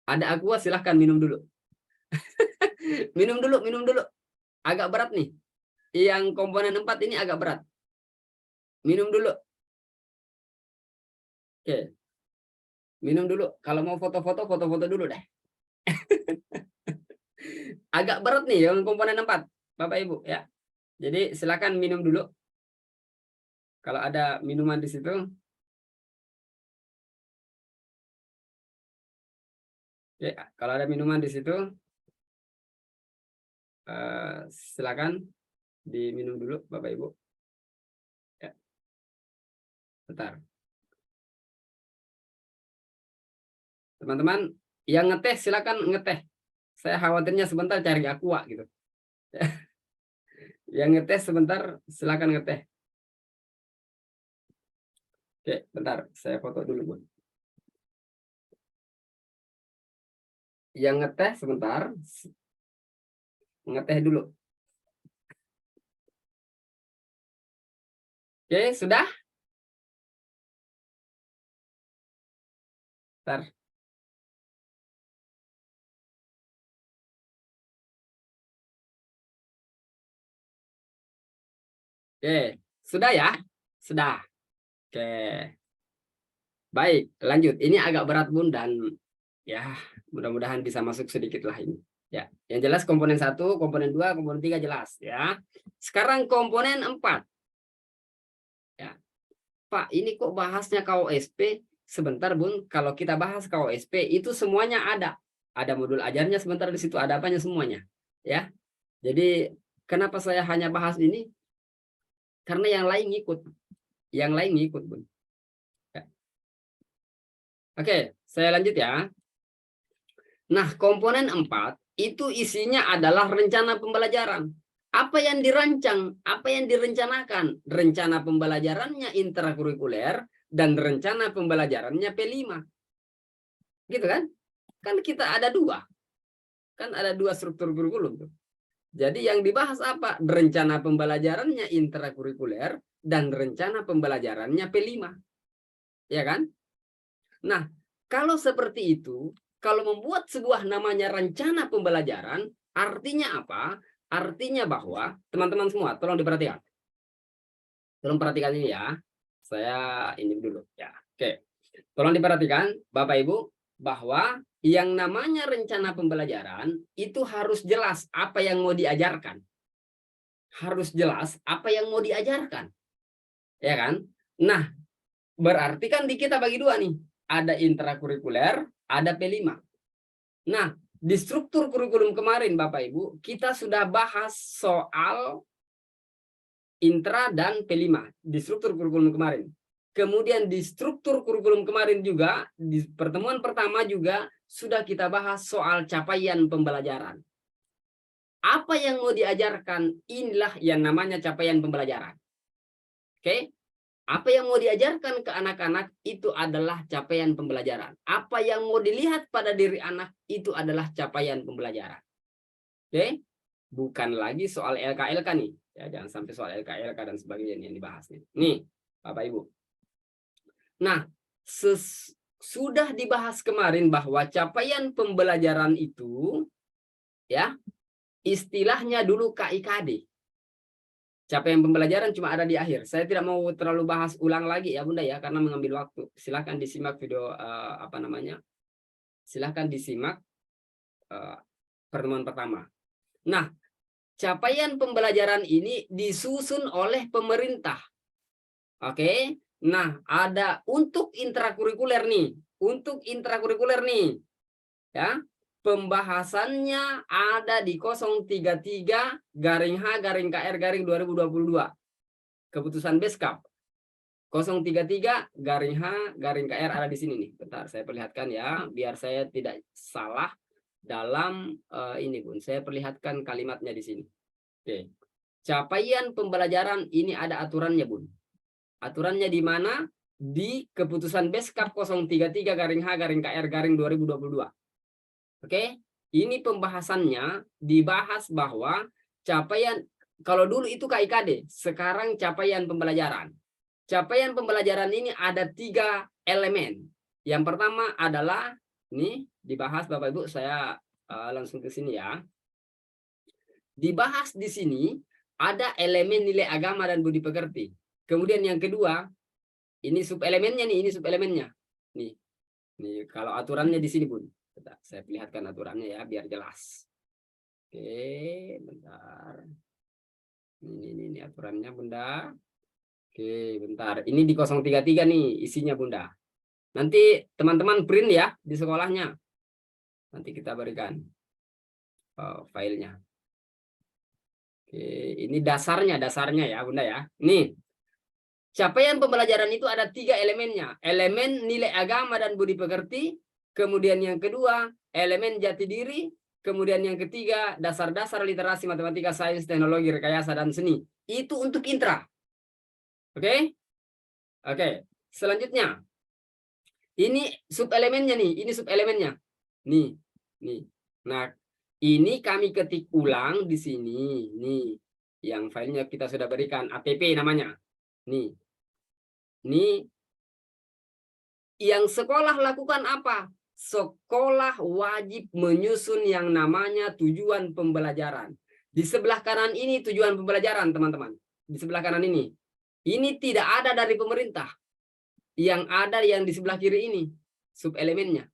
Ada aqua, silahkan minum dulu. Minum dulu, minum dulu. Agak berat nih. Yang komponen 4 ini agak berat. Minum dulu. Oke. Minum dulu. Kalau mau foto-foto, foto-foto dulu deh. Agak berat nih yang komponen 4, Bapak Ibu ya. Jadi silakan minum dulu. Kalau ada minuman di situ. Ya, kalau ada minuman di situ, silakan diminum dulu, Bapak Ibu. Ya. Bentar. Teman-teman yang ngeteh silakan ngeteh. Saya khawatirnya sebentar cari aqua gitu. Yang ngeteh sebentar silakan ngeteh. Oke, bentar saya foto dulu, Bun. Yang ngeteh sebentar. Ngeteh dulu. Oke, sudah? Bentar. Oke, sudah ya? Sudah. Oke. Baik, lanjut. Ini agak berat, Bun, dan ya mudah-mudahan bisa masuk sedikit lah ini. Ya, yang jelas komponen 1, komponen 2, komponen 3 jelas ya. Sekarang komponen 4. Ya. Pak, ini kok bahasnya KOSP? Sebentar, Bun. Kalau kita bahas KOSP itu semuanya ada. Ada modul ajarnya sebentar di situ, ada apanya semuanya. Ya. Jadi kenapa saya hanya bahas ini? Karena yang lain ngikut. Yang lain ngikut, Bun. Ya. Oke, saya lanjut ya. Nah, komponen 4 itu isinya adalah rencana pembelajaran. Apa yang dirancang, apa yang direncanakan? Rencana pembelajarannya intrakurikuler dan rencana pembelajarannya P5. Gitu kan? Kan kita ada 2. Kan ada 2 struktur kurikulum tuh. Jadi yang dibahas apa? Rencana pembelajarannya intrakurikuler dan rencana pembelajarannya P5. Ya kan? Nah, kalau seperti itu, kalau membuat sebuah namanya rencana pembelajaran, artinya apa? Artinya bahwa, teman-teman semua, tolong diperhatikan. Tolong perhatikan ini ya. Saya ini dulu ya. Oke. Tolong diperhatikan, Bapak Ibu, bahwa yang namanya rencana pembelajaran itu harus jelas apa yang mau diajarkan. Harus jelas apa yang mau diajarkan. Ya kan? Nah, berarti kan di kita bagi 2 nih. Ada intrakurikuler, ada P5. Nah, di struktur kurikulum kemarin Bapak Ibu, kita sudah bahas soal intra dan P5 di struktur kurikulum kemarin. Kemudian di struktur kurikulum kemarin juga, di pertemuan pertama juga sudah kita bahas soal capaian pembelajaran. Apa yang mau diajarkan, inilah yang namanya capaian pembelajaran. Oke? Apa yang mau diajarkan ke anak-anak itu adalah capaian pembelajaran. Apa yang mau dilihat pada diri anak itu adalah capaian pembelajaran. Oke? Bukan lagi soal LKLK nih. Ya, jangan sampai soal LK dan sebagainya yang dibahas nih. Nih, Bapak Ibu. Nah, sudah dibahas kemarin bahwa capaian pembelajaran itu ya istilahnya dulu KIKD. Capaian pembelajaran cuma ada di akhir. Saya tidak mau terlalu bahas ulang lagi ya Bunda ya, karena mengambil waktu. Silahkan disimak video silahkan disimak pertemuan pertama. Nah, capaian pembelajaran ini disusun oleh pemerintah. Oke. Nah, ada untuk intrakurikuler nih. Untuk intrakurikuler nih. Ya. Pembahasannya ada di 033-H-KR-2022. Keputusan Beskap 033-H-KR ada di sini nih. Bentar, saya perlihatkan ya, biar saya tidak salah dalam ini Bun. Saya perlihatkan kalimatnya di sini. Oke. Capaian pembelajaran ini ada aturannya Bun. Aturannya di mana? Di keputusan Beskap 033-H-KR-2022. Oke, ini pembahasannya dibahas bahwa capaian, kalau dulu itu KIKD, sekarang capaian pembelajaran. Capaian pembelajaran ini ada 3 elemen. Yang pertama adalah, ini dibahas Bapak Ibu, saya langsung ke sini ya. Dibahas di sini ada elemen nilai agama dan budi pekerti. Kemudian yang kedua, ini subelemennya nih, ini subelemennya. Nih kalau aturannya di sini Bun. Saya perlihatkan aturannya ya biar jelas. Oke, bentar. Ini aturannya Bunda. Oke, bentar. Ini di 033 nih isinya Bunda. Nanti teman-teman print ya di sekolahnya. Nanti kita berikan filenya. Oke, ini dasarnya ya Bunda ya. Nih. Capaian pembelajaran itu ada 3 elemennya. Elemen nilai agama dan budi pekerti. Kemudian yang kedua, elemen jati diri. Kemudian yang ketiga, dasar-dasar literasi, matematika, sains, teknologi, rekayasa, dan seni. Itu untuk intra. Oke? Oke. Selanjutnya. Ini subelemennya nih. Ini subelemennya. Nih. Nah, ini kami ketik ulang di sini. Nih. Yang filenya kita sudah berikan. ATP namanya. Nih. Yang sekolah lakukan apa? Sekolah wajib menyusun yang namanya tujuan pembelajaran. Di sebelah kanan ini tujuan pembelajaran, teman-teman. Di sebelah kanan ini. Ini tidak ada dari pemerintah. Yang ada yang di sebelah kiri ini. Subelemennya.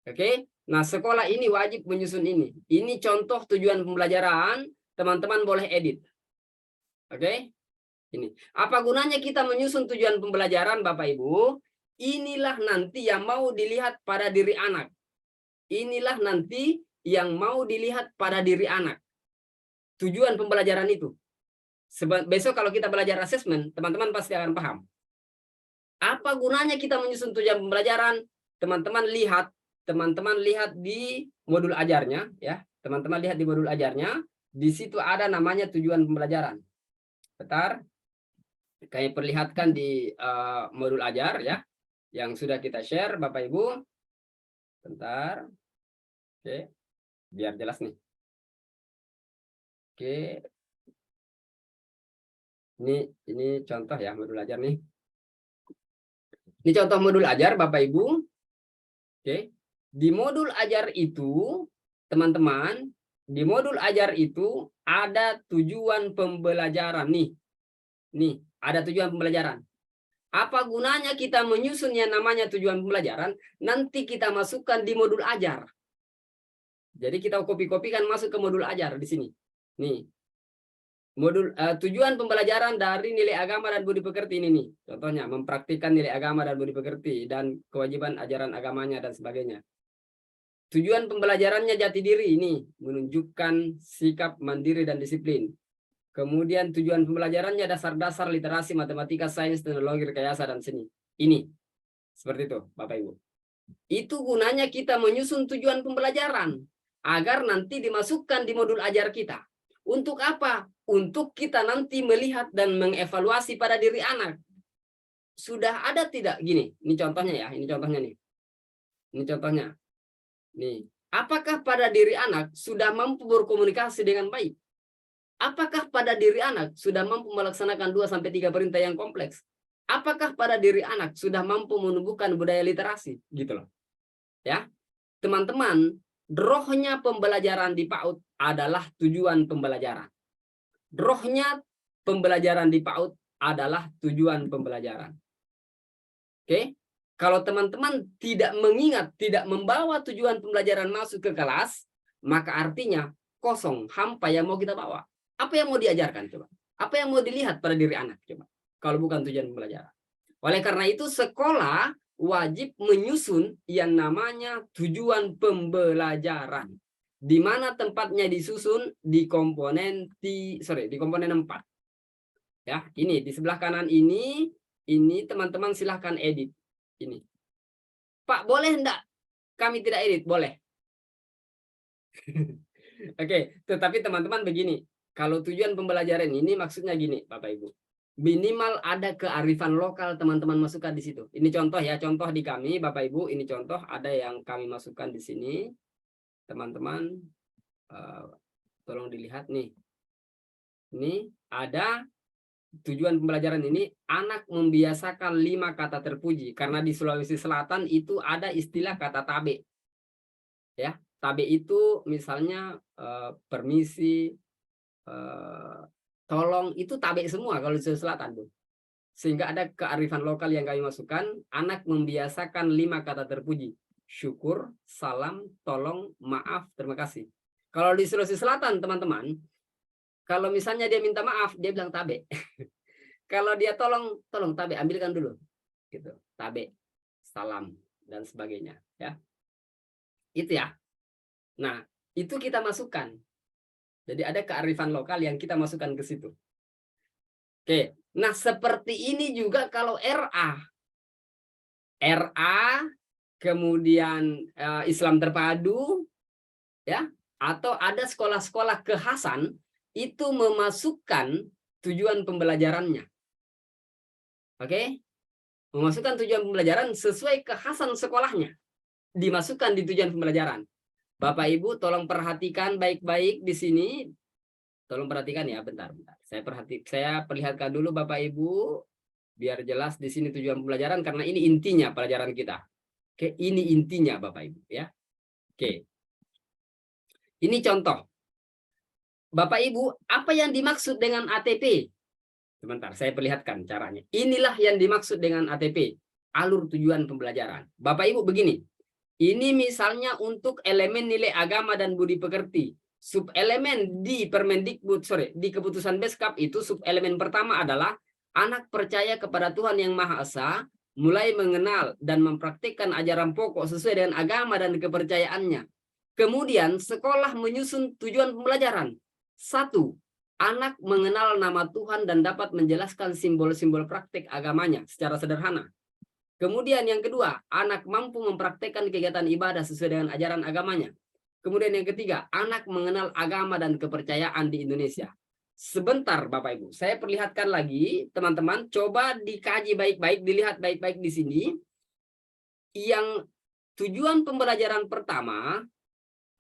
Oke? Nah, sekolah ini wajib menyusun ini. Ini contoh tujuan pembelajaran. Teman-teman boleh edit. Oke? Ini. Apa gunanya kita menyusun tujuan pembelajaran, Bapak Ibu? Inilah nanti yang mau dilihat pada diri anak. Inilah nanti yang mau dilihat pada diri anak. Tujuan pembelajaran itu. Besok kalau kita belajar asesmen, teman-teman pasti akan paham. Apa gunanya kita menyusun tujuan pembelajaran? Teman-teman lihat di modul ajarnya, ya. Teman-teman lihat di modul ajarnya. Di situ ada namanya tujuan pembelajaran. Bentar. Kami perlihatkan di modul ajar ya, yang sudah kita share Bapak Ibu. Bentar. Oke. Biar jelas nih. Oke. Ini contoh ya modul ajar nih. Ini contoh modul ajar Bapak Ibu. Oke. Di modul ajar itu, teman-teman, di modul ajar itu ada tujuan pembelajaran nih. Nih, ada tujuan pembelajaran. Apa gunanya kita menyusun yang namanya tujuan pembelajaran? Nanti kita masukkan di modul ajar. Jadi kita copy-copykan masuk ke modul ajar di sini. Nih. Modul tujuan pembelajaran dari nilai agama dan budi pekerti ini nih. Contohnya mempraktikkan nilai agama dan budi pekerti dan kewajiban ajaran agamanya dan sebagainya. Tujuan pembelajarannya jati diri ini, menunjukkan sikap mandiri dan disiplin. Kemudian tujuan pembelajarannya dasar-dasar literasi, matematika, sains, teknologi, rekayasa, dan seni. Ini. Seperti itu, Bapak Ibu. Itu gunanya kita menyusun tujuan pembelajaran. Agar nanti dimasukkan di modul ajar kita. Untuk apa? Untuk kita nanti melihat dan mengevaluasi pada diri anak. Sudah ada tidak? Gini, ini contohnya ya. Ini contohnya nih. Ini contohnya. Nih. Apakah pada diri anak sudah mampu berkomunikasi dengan baik? Apakah pada diri anak sudah mampu melaksanakan 2-3 perintah yang kompleks? Apakah pada diri anak sudah mampu menumbuhkan budaya literasi? Gitu loh. Ya, teman-teman, rohnya pembelajaran di PAUD adalah tujuan pembelajaran. Rohnya pembelajaran di PAUD adalah tujuan pembelajaran. Oke? Kalau teman-teman tidak mengingat, tidak membawa tujuan pembelajaran masuk ke kelas, maka artinya kosong, hampa yang mau kita bawa. Apa yang mau diajarkan coba? Apa yang mau dilihat pada diri anak coba? Kalau bukan tujuan pembelajaran. Oleh karena itu sekolah wajib menyusun yang namanya tujuan pembelajaran. Di mana tempatnya disusun di komponen di komponen 4. Ya, ini di sebelah kanan ini teman-teman silahkan edit. Ini. Pak, boleh enggak kami tidak edit? Boleh. Oke, tetapi teman-teman begini, kalau tujuan pembelajaran ini maksudnya gini, Bapak Ibu. Minimal ada kearifan lokal teman-teman masukkan di situ. Ini contoh ya, contoh di kami, Bapak Ibu, ini contoh ada yang kami masukkan di sini. Teman-teman, tolong dilihat nih. Ini ada tujuan pembelajaran ini, anak membiasakan 5 kata terpuji. Karena di Sulawesi Selatan itu ada istilah kata tabe. Ya, tabe itu misalnya permisi, tolong, itu tabe semua kalau di Sulawesi Selatan tuh. Sehingga ada kearifan lokal yang kami masukkan, anak membiasakan 5 kata terpuji. Syukur, salam, tolong, maaf, terima kasih. Kalau di Sulawesi Selatan, teman-teman, kalau misalnya dia minta maaf, dia bilang tabe. Kalau dia tolong tabe, ambilkan dulu. Gitu. Tabe, salam, dan sebagainya. Ya. Itu ya. Nah, itu kita masukkan. Jadi ada kearifan lokal yang kita masukkan ke situ. Oke. Nah, seperti ini juga kalau RA, kemudian Islam terpadu, ya, atau ada sekolah-sekolah kekhasan itu memasukkan tujuan pembelajarannya. Oke, memasukkan tujuan pembelajaran sesuai kekhasan sekolahnya, dimasukkan di tujuan pembelajaran. Bapak Ibu tolong perhatikan baik-baik di sini. Tolong perhatikan ya, bentar. Saya perlihatkan dulu Bapak Ibu biar jelas di sini tujuan pembelajaran karena ini intinya pelajaran kita. Oke, ini intinya Bapak Ibu ya. Oke. Ini contoh. Bapak Ibu, apa yang dimaksud dengan ATP? Sebentar, saya perlihatkan caranya. Inilah yang dimaksud dengan ATP, alur tujuan pembelajaran. Bapak Ibu begini, ini misalnya untuk elemen nilai agama dan budi pekerti. Subelemen di Permendikbud, di keputusan Beskap itu subelemen pertama adalah anak percaya kepada Tuhan Yang Maha Esa, mulai mengenal dan mempraktikkan ajaran pokok sesuai dengan agama dan kepercayaannya. Kemudian sekolah menyusun tujuan pembelajaran. 1. Anak mengenal nama Tuhan dan dapat menjelaskan simbol-simbol praktik agamanya secara sederhana. Kemudian yang kedua, anak mampu mempraktikkan kegiatan ibadah sesuai dengan ajaran agamanya. Kemudian yang ketiga, anak mengenal agama dan kepercayaan di Indonesia. Sebentar Bapak Ibu, saya perlihatkan lagi teman-teman, coba dikaji baik-baik, dilihat baik-baik di sini. Yang tujuan pembelajaran pertama,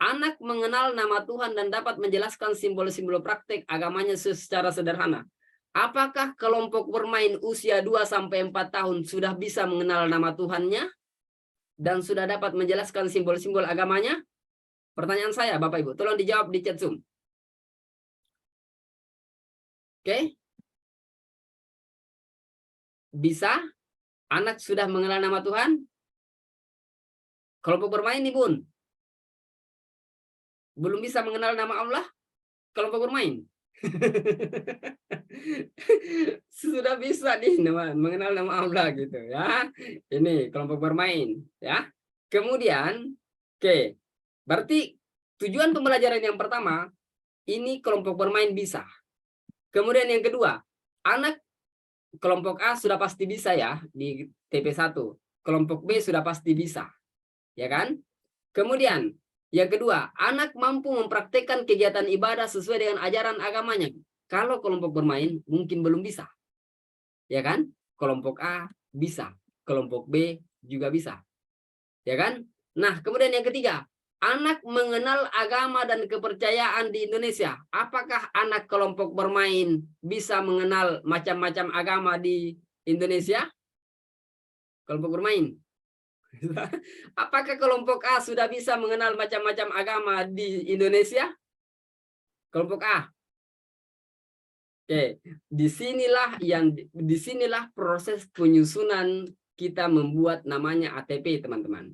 anak mengenal nama Tuhan dan dapat menjelaskan simbol-simbol praktik agamanya secara sederhana. Apakah kelompok bermain usia 2-4 tahun sudah bisa mengenal nama Tuhannya dan sudah dapat menjelaskan simbol-simbol agamanya? Pertanyaan saya, Bapak Ibu, tolong dijawab di chat Zoom. Oke? Bisa? Anak sudah mengenal nama Tuhan? Kelompok bermain nih, Bun. Belum bisa mengenal nama Allah? Kelompok bermain. Sudah bisa nih mengenal nama Allah gitu ya. Ini kelompok bermain ya. Kemudian oke. Berarti tujuan pembelajaran yang pertama ini kelompok bermain bisa. Kemudian yang kedua, anak kelompok A sudah pasti bisa ya di TP1. Kelompok B sudah pasti bisa. Ya kan? Kemudian yang kedua, anak mampu mempraktekkan kegiatan ibadah sesuai dengan ajaran agamanya. Kalau kelompok bermain mungkin belum bisa. Ya kan? Kelompok A bisa, kelompok B juga bisa. Ya kan? Nah, kemudian yang ketiga, anak mengenal agama dan kepercayaan di Indonesia. Apakah anak kelompok bermain bisa mengenal macam-macam agama di Indonesia? Kelompok bermain. Apakah kelompok A sudah bisa mengenal macam-macam agama di Indonesia? Kelompok A. Oke, disinilah proses penyusunan kita membuat namanya ATP, teman-teman.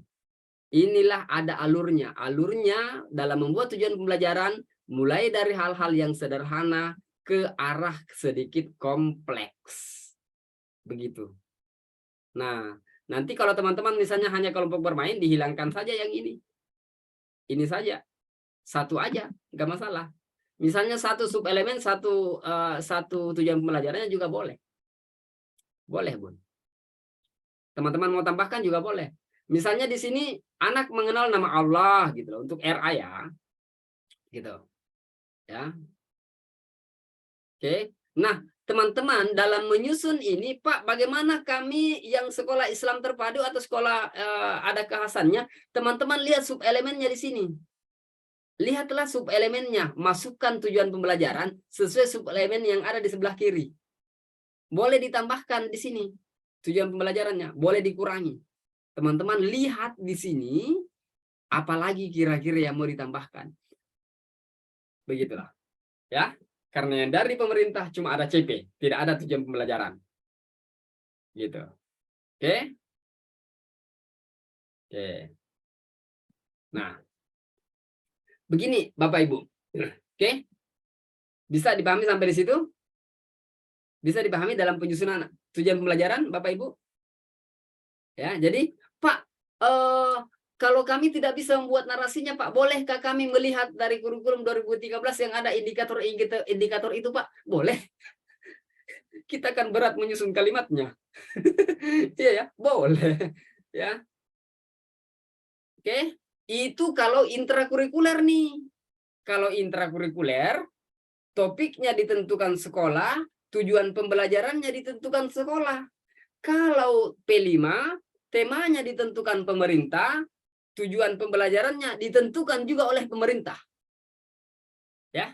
Inilah ada alurnya. Alurnya dalam membuat tujuan pembelajaran mulai dari hal-hal yang sederhana ke arah sedikit kompleks. Begitu. Nah, nanti kalau teman-teman misalnya hanya kelompok bermain, dihilangkan saja yang ini. Ini saja. Satu aja, nggak masalah. Misalnya satu subelemen, satu tujuan pembelajarannya juga boleh. Boleh, Bun. Teman-teman mau tambahkan juga boleh. Misalnya di sini anak mengenal nama Allah gitu loh, untuk RA ya. Gitu. Ya. Oke. Nah, teman-teman dalam menyusun ini, Pak, bagaimana kami yang sekolah Islam terpadu atau sekolah ada kekhasannya, teman-teman lihat subelemennya di sini. Lihatlah subelemennya, masukkan tujuan pembelajaran sesuai subelemen yang ada di sebelah kiri. Boleh ditambahkan di sini tujuan pembelajarannya, boleh dikurangi. Teman-teman lihat di sini, apalagi kira-kira yang mau ditambahkan. Begitulah. Ya, karena yang dari pemerintah cuma ada CP, tidak ada tujuan pembelajaran. Gitu. Oke? Oke. Nah, begini Bapak Ibu. Oke? Bisa dipahami sampai di situ? Bisa dipahami dalam penyusunan tujuan pembelajaran Bapak Ibu? Ya, jadi Pak, kalau kami tidak bisa membuat narasinya, Pak, bolehkah kami melihat dari kurikulum 2013 yang ada indikator itu, Pak? Boleh. Kita kan berat menyusun kalimatnya. Iya ya, boleh. Ya. Oke, itu kalau intrakurikuler nih. Kalau intrakurikuler, topiknya ditentukan sekolah, tujuan pembelajarannya ditentukan sekolah. Kalau P5, temanya ditentukan pemerintah, tujuan pembelajarannya ditentukan juga oleh pemerintah. Ya.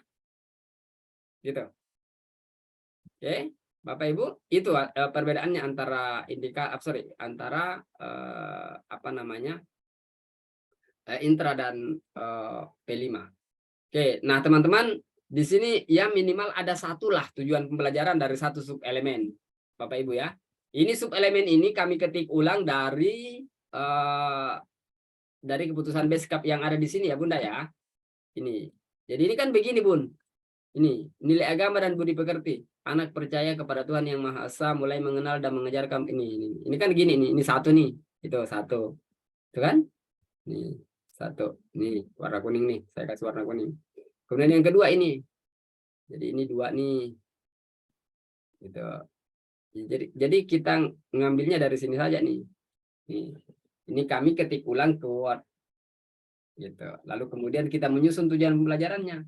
Gitu. Oke, Bapak Ibu, itu perbedaannya antara intra dan P5. Oke, nah teman-teman, di sini ya minimal ada satu lah tujuan pembelajaran dari satu subelemen, Bapak Ibu ya. Ini subelemen ini kami ketik ulang dari keputusan Beskap yang ada di sini ya Bunda ya. Ini. Jadi ini kan begini Bun. Ini nilai agama dan budi pekerti. Anak percaya kepada Tuhan yang Maha Esa, mulai mengenal dan mengajarkan ini. Ini kan gini nih. Ini satu nih. Itu satu. Itu kan? Nih satu. Nih warna kuning nih. Saya kasih warna kuning. Kemudian yang kedua ini. Jadi ini dua nih. Gitu. Jadi kita ngambilnya dari sini saja nih. Nih. Ini kami ketik ulang ke Word. Gitu. Lalu kemudian kita menyusun tujuan pembelajarannya.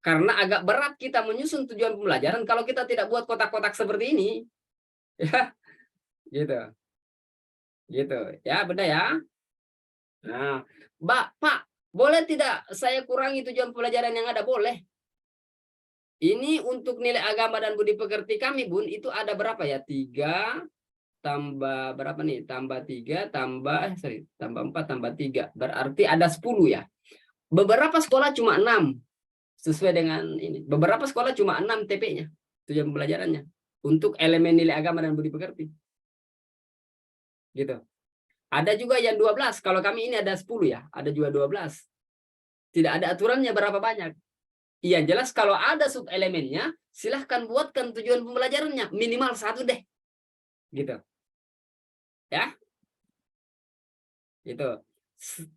Karena agak berat kita menyusun tujuan pembelajaran kalau kita tidak buat kotak-kotak seperti ini. Ya. Gitu. Gitu. Ya, beda ya. Nah, Pak, boleh tidak saya kurangi tujuan pembelajaran yang ada? Boleh. Ini untuk nilai agama dan budi pekerti kami, Bun, itu ada berapa ya? 3 tambah berapa nih? Tambah 3 tambah 4 tambah 3. Berarti ada 10 ya. Beberapa sekolah cuma 6. Sesuai dengan ini. Beberapa sekolah cuma 6 TP-nya. Tujuan pembelajarannya. Untuk elemen nilai agama dan budi pekerti. Gitu. Ada juga yang 12. Kalau kami ini ada 10 ya. Ada juga 12. Tidak ada aturannya berapa banyak. Iya jelas kalau ada subelemennya, silahkan buatkan tujuan pembelajarannya. Minimal 1 deh. Gitu. Ya. Gitu.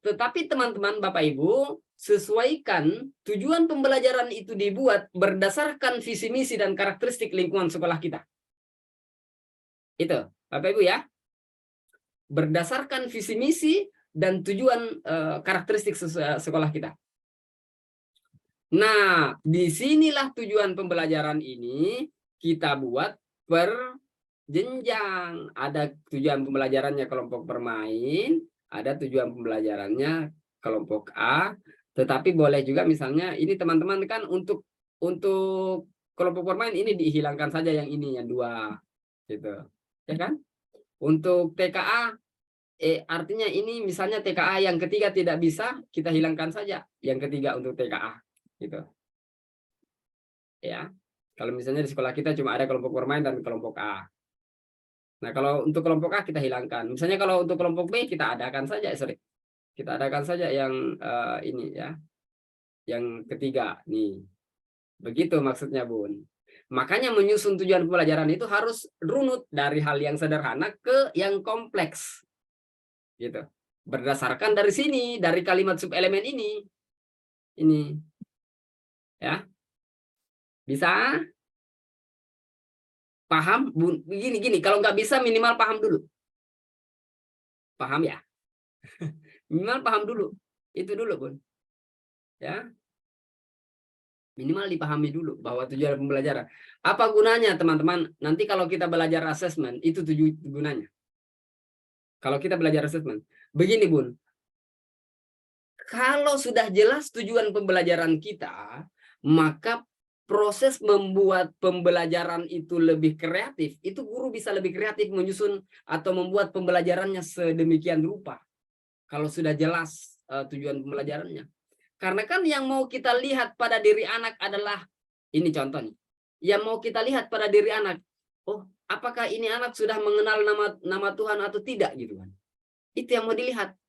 Tetapi teman-teman Bapak Ibu, sesuaikan tujuan pembelajaran itu dibuat berdasarkan visi misi dan karakteristik lingkungan sekolah kita. Itu, Bapak Ibu ya. Berdasarkan visi misi dan tujuan karakteristik sekolah kita. Nah, disinilah tujuan pembelajaran ini kita buat per jenjang. Ada tujuan pembelajarannya kelompok bermain, ada tujuan pembelajarannya kelompok A, tetapi boleh juga misalnya ini teman-teman kan untuk kelompok bermain ini dihilangkan saja yang ini yang 2 gitu. Ya kan? Untuk TKA artinya ini misalnya TKA yang ketiga tidak bisa, kita hilangkan saja yang ketiga untuk TKA gitu. Ya. Kalau misalnya di sekolah kita cuma ada kelompok bermain dan kelompok A. Nah, kalau untuk kelompok A kita hilangkan. Misalnya kalau untuk kelompok B kita adakan saja, kita adakan saja yang ini ya, yang ketiga nih. Begitu maksudnya, Bun. Makanya menyusun tujuan pembelajaran itu harus runut dari hal yang sederhana ke yang kompleks. Gitu. Berdasarkan dari sini, dari kalimat subelemen ini. Ini. Ya. Bisa? Paham? Bun? Gini, kalau nggak bisa minimal paham dulu. Paham ya? Minimal paham dulu. Itu dulu, Bun. Ya. Minimal dipahami dulu bahwa tujuan pembelajaran. Apa gunanya, teman-teman? Nanti kalau kita belajar asesmen, itu gunanya. Kalau kita belajar asesmen. Begini, Bun. Kalau sudah jelas tujuan pembelajaran kita, maka proses membuat pembelajaran itu lebih kreatif, itu guru bisa lebih kreatif menyusun atau membuat pembelajarannya sedemikian rupa. Kalau sudah jelas tujuan pembelajarannya. Karena kan yang mau kita lihat pada diri anak adalah, ini contohnya, yang mau kita lihat pada diri anak, oh apakah ini anak sudah mengenal nama Tuhan atau tidak gitu kan. Itu yang mau dilihat.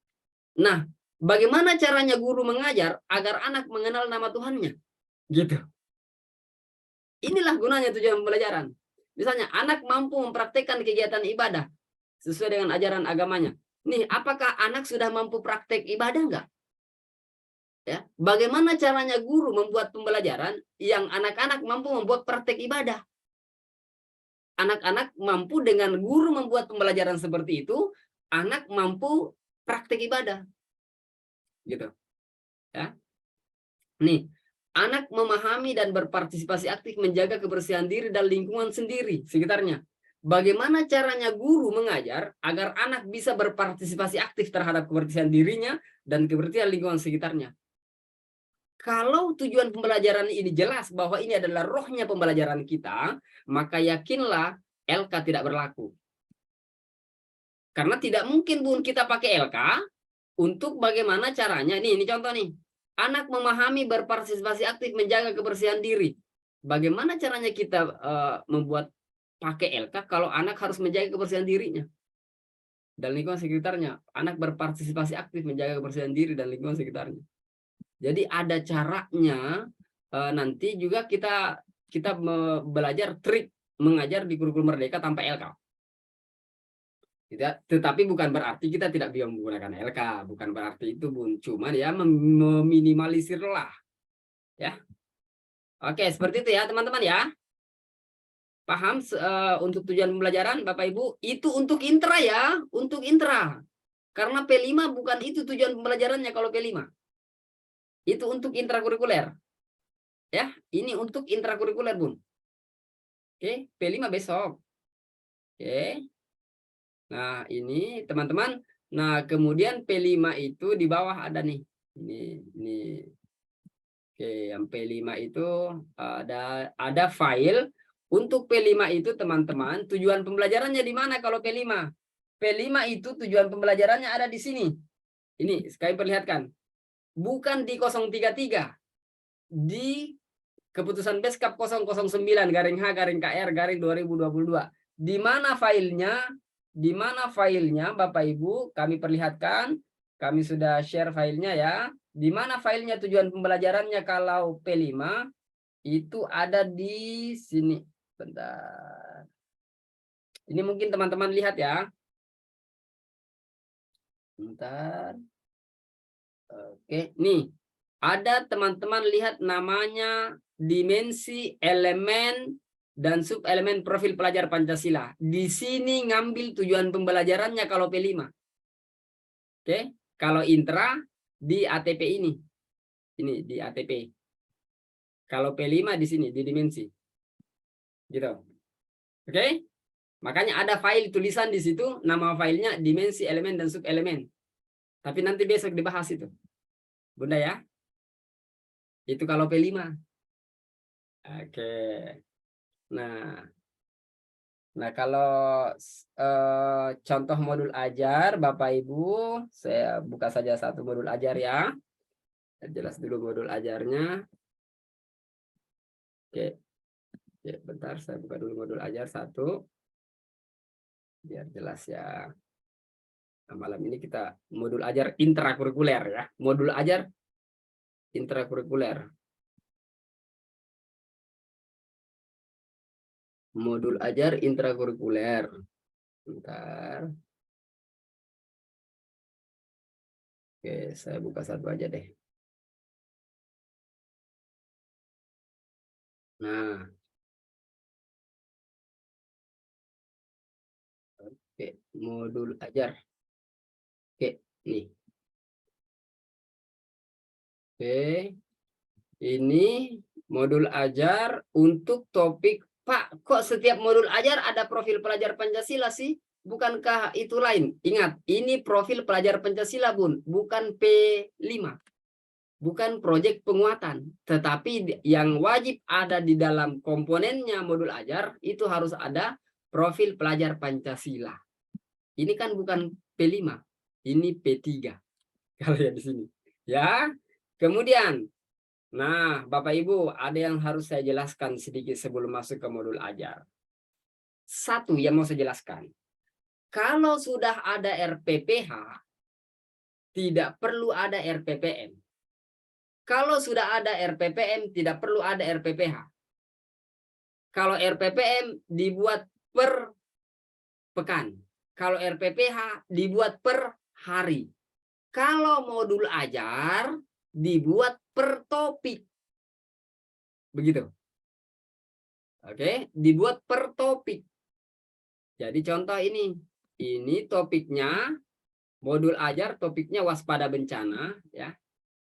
Nah, bagaimana caranya guru mengajar agar anak mengenal nama Tuhannya? Gitu. Inilah gunanya tujuan pembelajaran. Misalnya, anak mampu mempraktekkan kegiatan ibadah sesuai dengan ajaran agamanya. Nih, apakah anak sudah mampu praktek ibadah enggak? Ya, bagaimana caranya guru membuat pembelajaran yang anak-anak mampu membuat praktek ibadah? Anak-anak mampu dengan guru membuat pembelajaran seperti itu, anak mampu praktek ibadah. Gitu. Ya. Nih, anak memahami dan berpartisipasi aktif menjaga kebersihan diri dan lingkungan sendiri sekitarnya. Bagaimana caranya guru mengajar agar anak bisa berpartisipasi aktif terhadap kebersihan dirinya dan kebersihan lingkungan sekitarnya? Kalau tujuan pembelajaran ini jelas bahwa ini adalah rohnya pembelajaran kita, maka yakinlah LK tidak berlaku. Karena tidak mungkin, Bun, kita pakai LK untuk bagaimana caranya. Ini contoh nih. Anak memahami, berpartisipasi aktif, menjaga kebersihan diri. Bagaimana caranya kita membuat pakai LK kalau anak harus menjaga kebersihan dirinya dan lingkungan sekitarnya? Anak berpartisipasi aktif, menjaga kebersihan diri dan lingkungan sekitarnya. Jadi ada caranya. Nanti juga kita belajar trik mengajar di kurikulum Merdeka tanpa LK. Tetapi bukan berarti kita tidak bisa menggunakan LK, bukan berarti itu, Bun. Cuman ya meminimalisir lah, ya. Oke, seperti itu ya, teman-teman ya. Paham untuk tujuan pembelajaran, Bapak Ibu? Itu untuk intra ya, untuk intra. Karena P5 bukan itu tujuan pembelajarannya kalau P5. Itu untuk intrakurikuler. Ya, ini untuk intrakurikuler, Bun. Oke, P5 besok. Oke. Nah, ini teman-teman. Nah, kemudian P5 itu di bawah ada nih. Ini. Oke, yang P5 itu ada file. Untuk P5 itu, teman-teman, tujuan pembelajarannya di mana kalau P5? P5 itu tujuan pembelajarannya ada di sini. Ini, sekali perlihatkan. Bukan di 033. Di keputusan Beskap 009-H-KR-2022. Di mana filenya? Di mana filenya, Bapak Ibu? Kami perlihatkan. Kami sudah share filenya ya. Di mana filenya tujuan pembelajarannya kalau P5? Itu ada di sini. Bentar. Ini mungkin teman-teman lihat ya. Bentar. Oke, nih. Ada teman-teman lihat namanya dimensi elemen dan subelemen profil pelajar Pancasila. Di sini ngambil tujuan pembelajarannya kalau P5. Oke, kalau intra di ATP ini. Ini di ATP. Kalau P5 di sini di dimensi. Gitu. Oke? Makanya ada file tulisan di situ, nama filenya dimensi elemen dan subelemen. Tapi nanti besok dibahas itu. Bunda ya. Itu kalau P5. Oke. Nah, kalau contoh modul ajar, Bapak Ibu, saya buka saja satu modul ajar ya. Jelas dulu modul ajarnya. Oke. Oke, bentar saya buka dulu modul ajar satu. Biar jelas ya. Nah, malam ini kita modul ajar intrakurikuler ya. Modul ajar intrakurikuler. Modul ajar intrakurikuler. Bentar. Oke, saya buka satu aja deh. Nah. Oke, modul ajar. Oke, nih. Oke. Ini modul ajar untuk topik, Pak, kok setiap modul ajar ada profil pelajar Pancasila sih? Bukankah itu lain? Ingat, ini profil pelajar Pancasila, Bun, bukan P5. Bukan proyek penguatan. Tetapi yang wajib ada di dalam komponennya modul ajar, itu harus ada profil pelajar Pancasila. Ini kan bukan P5, ini P3. Kalau ya di sini. Ya, kemudian nah, Bapak Ibu, ada yang harus saya jelaskan sedikit sebelum masuk ke modul ajar. Satu yang mau saya jelaskan. Kalau sudah ada RPPH, tidak perlu ada RPPM. Kalau sudah ada RPPM, tidak perlu ada RPPH. Kalau RPPM dibuat per pekan. Kalau RPPH dibuat per hari. Kalau modul ajar dibuat per topik. Begitu. Oke, dibuat per topik. Jadi contoh ini topiknya modul ajar, topiknya waspada bencana ya.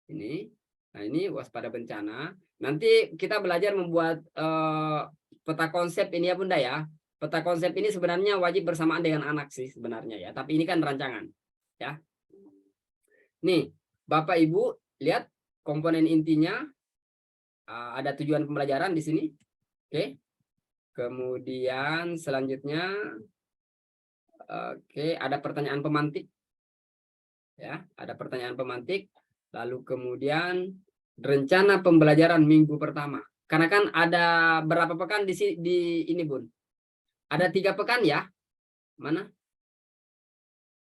Nah ini waspada bencana. Nanti kita belajar membuat peta konsep ini ya Bunda ya. Peta konsep ini sebenarnya wajib bersamaan dengan anak sih sebenarnya ya. Tapi ini kan rancangan ya. Nih Bapak Ibu lihat komponen intinya, ada tujuan pembelajaran di sini. Oke. Kemudian selanjutnya, oke, ada pertanyaan pemantik. Ya, ada pertanyaan pemantik. Lalu kemudian rencana pembelajaran minggu pertama. Karena kan ada berapa pekan di ini, Bun? Ada 3 pekan ya? Mana?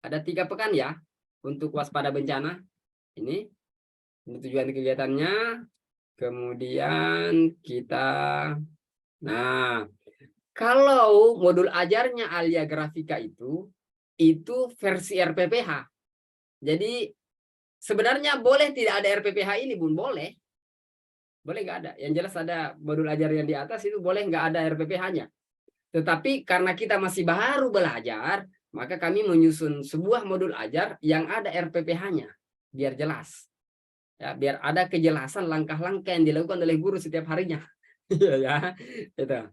Ada 3 pekan ya untuk waspada bencana. Ini tujuan kegiatannya. Kemudian kita, nah, kalau modul ajarnya Alia Grafika itu versi RPPH. Jadi sebenarnya boleh tidak ada RPPH ini, Bun, boleh. Boleh nggak ada. Yang jelas ada modul ajar yang di atas itu boleh nggak ada RPPH-nya. Tetapi karena kita masih baru belajar, maka kami menyusun sebuah modul ajar yang ada RPPH-nya. Biar jelas. Ya, biar ada kejelasan langkah-langkah yang dilakukan oleh guru setiap harinya. Ya, itu.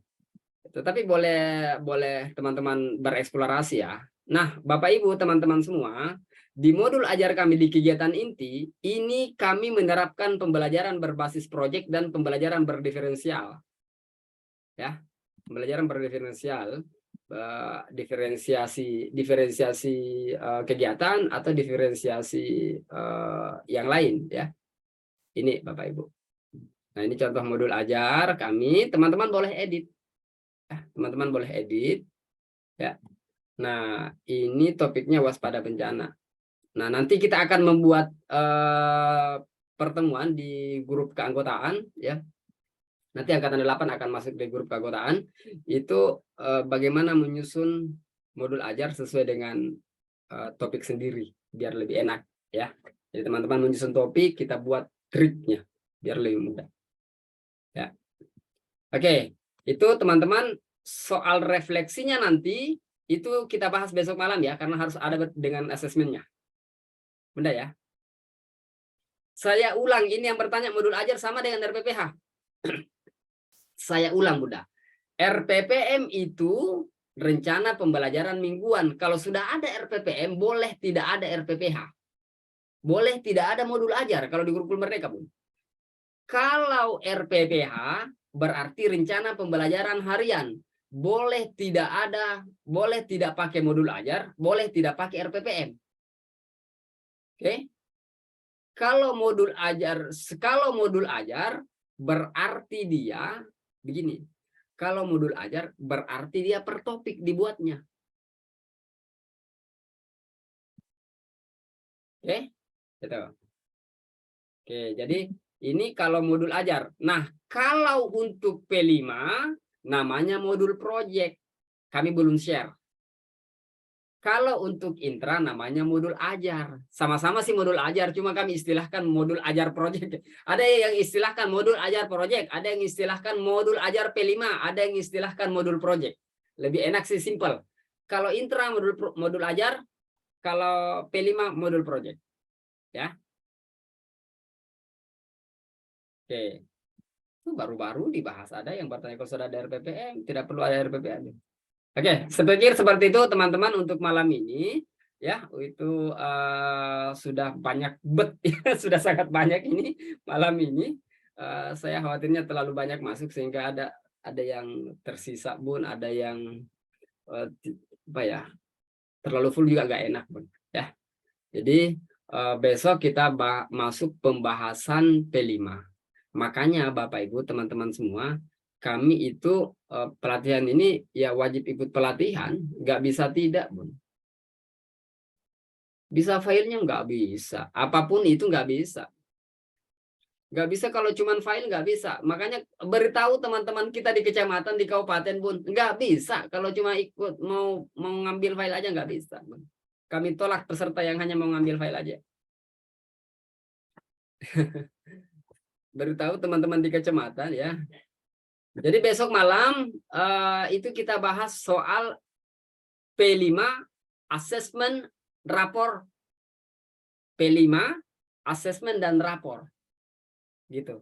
Tetapi boleh teman-teman bereksplorasi ya. Nah, Bapak Ibu, teman-teman semua, di modul ajar kami di kegiatan inti, ini kami menerapkan pembelajaran berbasis proyek dan pembelajaran berdiferensial. Ya, pembelajaran berdiferensial, diferensiasi kegiatan atau diferensiasi yang lain ya. Ini Bapak Ibu. Nah, ini contoh modul ajar kami, teman-teman boleh edit. Teman-teman boleh edit ya. Nah, ini topiknya waspada bencana. Nah, nanti kita akan membuat pertemuan di grup keanggotaan ya. Nanti angkatan 8 akan masuk di grup keanggotaan. Itu bagaimana menyusun modul ajar sesuai dengan topik sendiri biar lebih enak ya. Jadi teman-teman menyusun topik, kita buat triknya biar lebih mudah. Ya. Oke, itu teman-teman soal refleksinya nanti itu kita bahas besok malam ya, karena harus ada dengan asesmennya. Bunda ya. Saya ulang, ini yang bertanya modul ajar sama dengan RPPH. Saya ulang Bunda. RPPM itu rencana pembelajaran mingguan. Kalau sudah ada RPPM boleh tidak ada RPPH. boleh tidak ada modul ajar kalau di kurikulum Merdeka, Bun. Kalau RPPH berarti rencana pembelajaran harian. Boleh tidak pakai modul ajar, boleh tidak pakai RPPM. Oke. Kalau modul ajar berarti dia begini. Kalau modul ajar berarti dia per topik dibuatnya. Oke, gitu. Oke, jadi ini kalau modul ajar. Nah, kalau untuk P5 namanya modul project. Kami belum share. Kalau untuk intra namanya modul ajar. Sama-sama sih modul ajar, cuma kami istilahkan modul ajar project. Ada yang istilahkan modul ajar project, ada yang istilahkan modul ajar P5, ada yang istilahkan modul project. Lebih enak sih, simple. Kalau intra modul ajar, kalau P5 modul project. Ya. Oke. Itu baru-baru dibahas, ada yang bertanya kalau sudah ada RPPM, tidak perlu ada RPPM. Oke, sepikir seperti itu teman-teman untuk malam ini. Ya, itu sudah banyak ya, sudah sangat banyak ini malam ini. Saya khawatirnya terlalu banyak masuk sehingga ada yang tersisa, Bun, ada yang apa ya, terlalu full juga nggak enak, Bun. Ya, jadi besok kita masuk pembahasan P5. Makanya Bapak Ibu teman-teman semua, kami itu pelatihan ini ya wajib ikut pelatihan, nggak bisa tidak, Bun. Bisa filenya nggak bisa, apapun itu nggak bisa. Nggak bisa kalau cuma file nggak bisa. Makanya beritahu teman-teman kita di kecamatan, di kabupaten, Bun, nggak bisa kalau cuma ikut mau ngambil file aja nggak bisa, Bun. Kami tolak peserta yang hanya mau ngambil file aja. Beritahu teman-teman di kecamatan ya. Jadi besok malam itu kita bahas soal P5 assessment rapor. P5 assessment dan rapor. Gitu.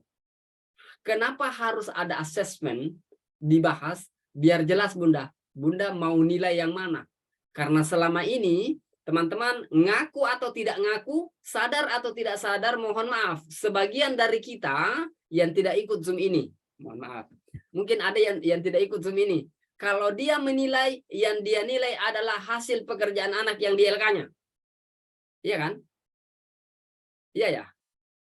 Kenapa harus ada assessment dibahas? Biar jelas, Bunda. Bunda mau nilai yang mana? Karena selama ini teman-teman ngaku atau tidak ngaku, sadar atau tidak sadar, mohon maaf, sebagian dari kita yang tidak ikut Zoom ini, mohon maaf, mungkin ada yang tidak ikut Zoom ini. Kalau dia menilai, yang dia nilai adalah hasil pekerjaan anak yang di LK-nya. Iya kan? Iya ya.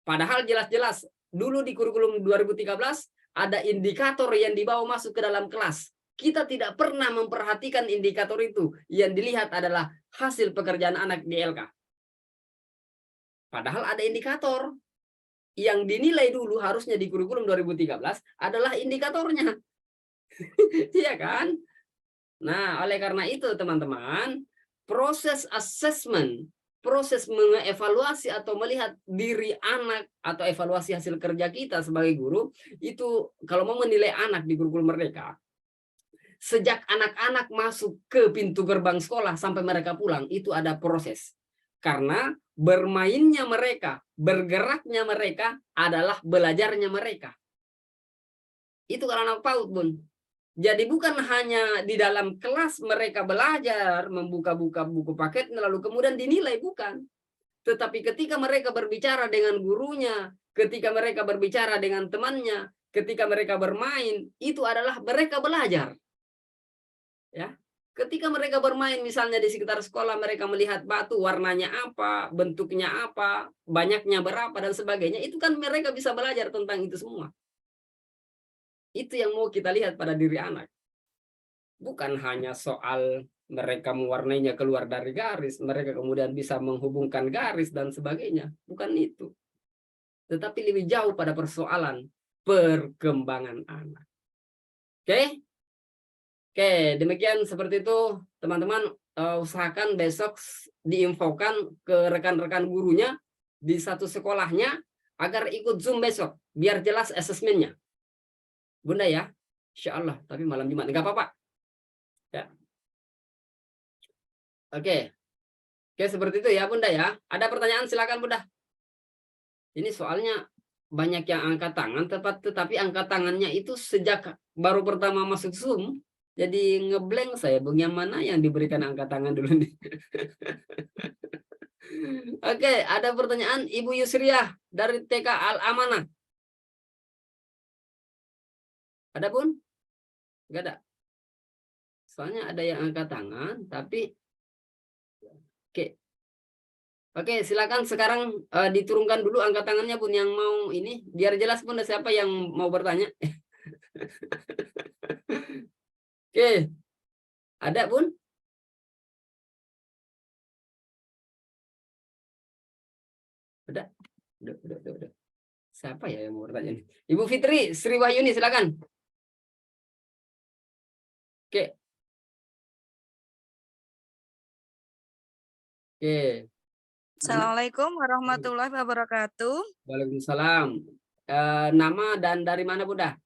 Padahal jelas-jelas dulu di kurikulum 2013 ada indikator yang dibawa masuk ke dalam kelas. Kita tidak pernah memperhatikan indikator itu. Yang dilihat adalah hasil pekerjaan anak di LK. Padahal ada indikator. Yang dinilai dulu harusnya di kurikulum 2013 adalah indikatornya. Iya kan? Nah, oleh karena itu teman-teman, proses assessment, proses mengevaluasi atau melihat diri anak atau evaluasi hasil kerja kita sebagai guru, itu kalau mau menilai anak di kurikulum Merdeka, sejak anak-anak masuk ke pintu gerbang sekolah sampai mereka pulang, itu ada proses. Karena bermainnya mereka, bergeraknya mereka adalah belajarnya mereka. Itu kalau anak PAUD, Bun. Jadi bukan hanya di dalam kelas mereka belajar, membuka-buka buku paket, lalu kemudian dinilai, bukan. Tetapi ketika mereka berbicara dengan gurunya, ketika mereka berbicara dengan temannya, ketika mereka bermain, itu adalah mereka belajar. Ya, ketika mereka bermain misalnya di sekitar sekolah, mereka melihat batu, warnanya apa, bentuknya apa, banyaknya berapa, dan sebagainya, itu kan mereka bisa belajar tentang itu semua. Itu yang mau kita lihat pada diri anak. Bukan hanya soal mereka mewarnainya keluar dari garis, mereka kemudian bisa menghubungkan garis dan sebagainya. Bukan itu. Tetapi lebih jauh pada persoalan perkembangan anak. Oke? Oke, demikian seperti itu teman-teman. Usahakan besok diinfokan ke rekan-rekan gurunya di satu sekolahnya agar ikut Zoom besok. Biar jelas asesmennya. Bunda ya? Insya Allah, tapi malam Jumat. Enggak apa-apa. Ya. Oke. Oke, seperti itu ya, Bunda ya. Ada pertanyaan silakan, Bunda. Ini soalnya banyak yang angkat tangan, tetapi angkat tangannya itu sejak baru pertama masuk Zoom, Jadi ngeblank saya, Bung. Yang mana yang diberikan angkat tangan dulu nih? Oke, ada pertanyaan Ibu Yusriah dari TK Al-Amanah. Ada, Bun? Enggak ada. Soalnya ada yang angkat tangan, tapi oke. Oke, silakan sekarang diturunkan dulu angkat tangannya, Bun, yang mau ini, biar jelas, Bun, siapa yang mau bertanya. Oke. Ada, Bun? Udah. Udah. Siapa ya yang mau bertanya nih? Ibu Fitri Sri Wahyuni, silakan. Oke. Oke. Assalamualaikum warahmatullahi wabarakatuh. Waalaikumsalam. Nama dan dari mana, Bunda?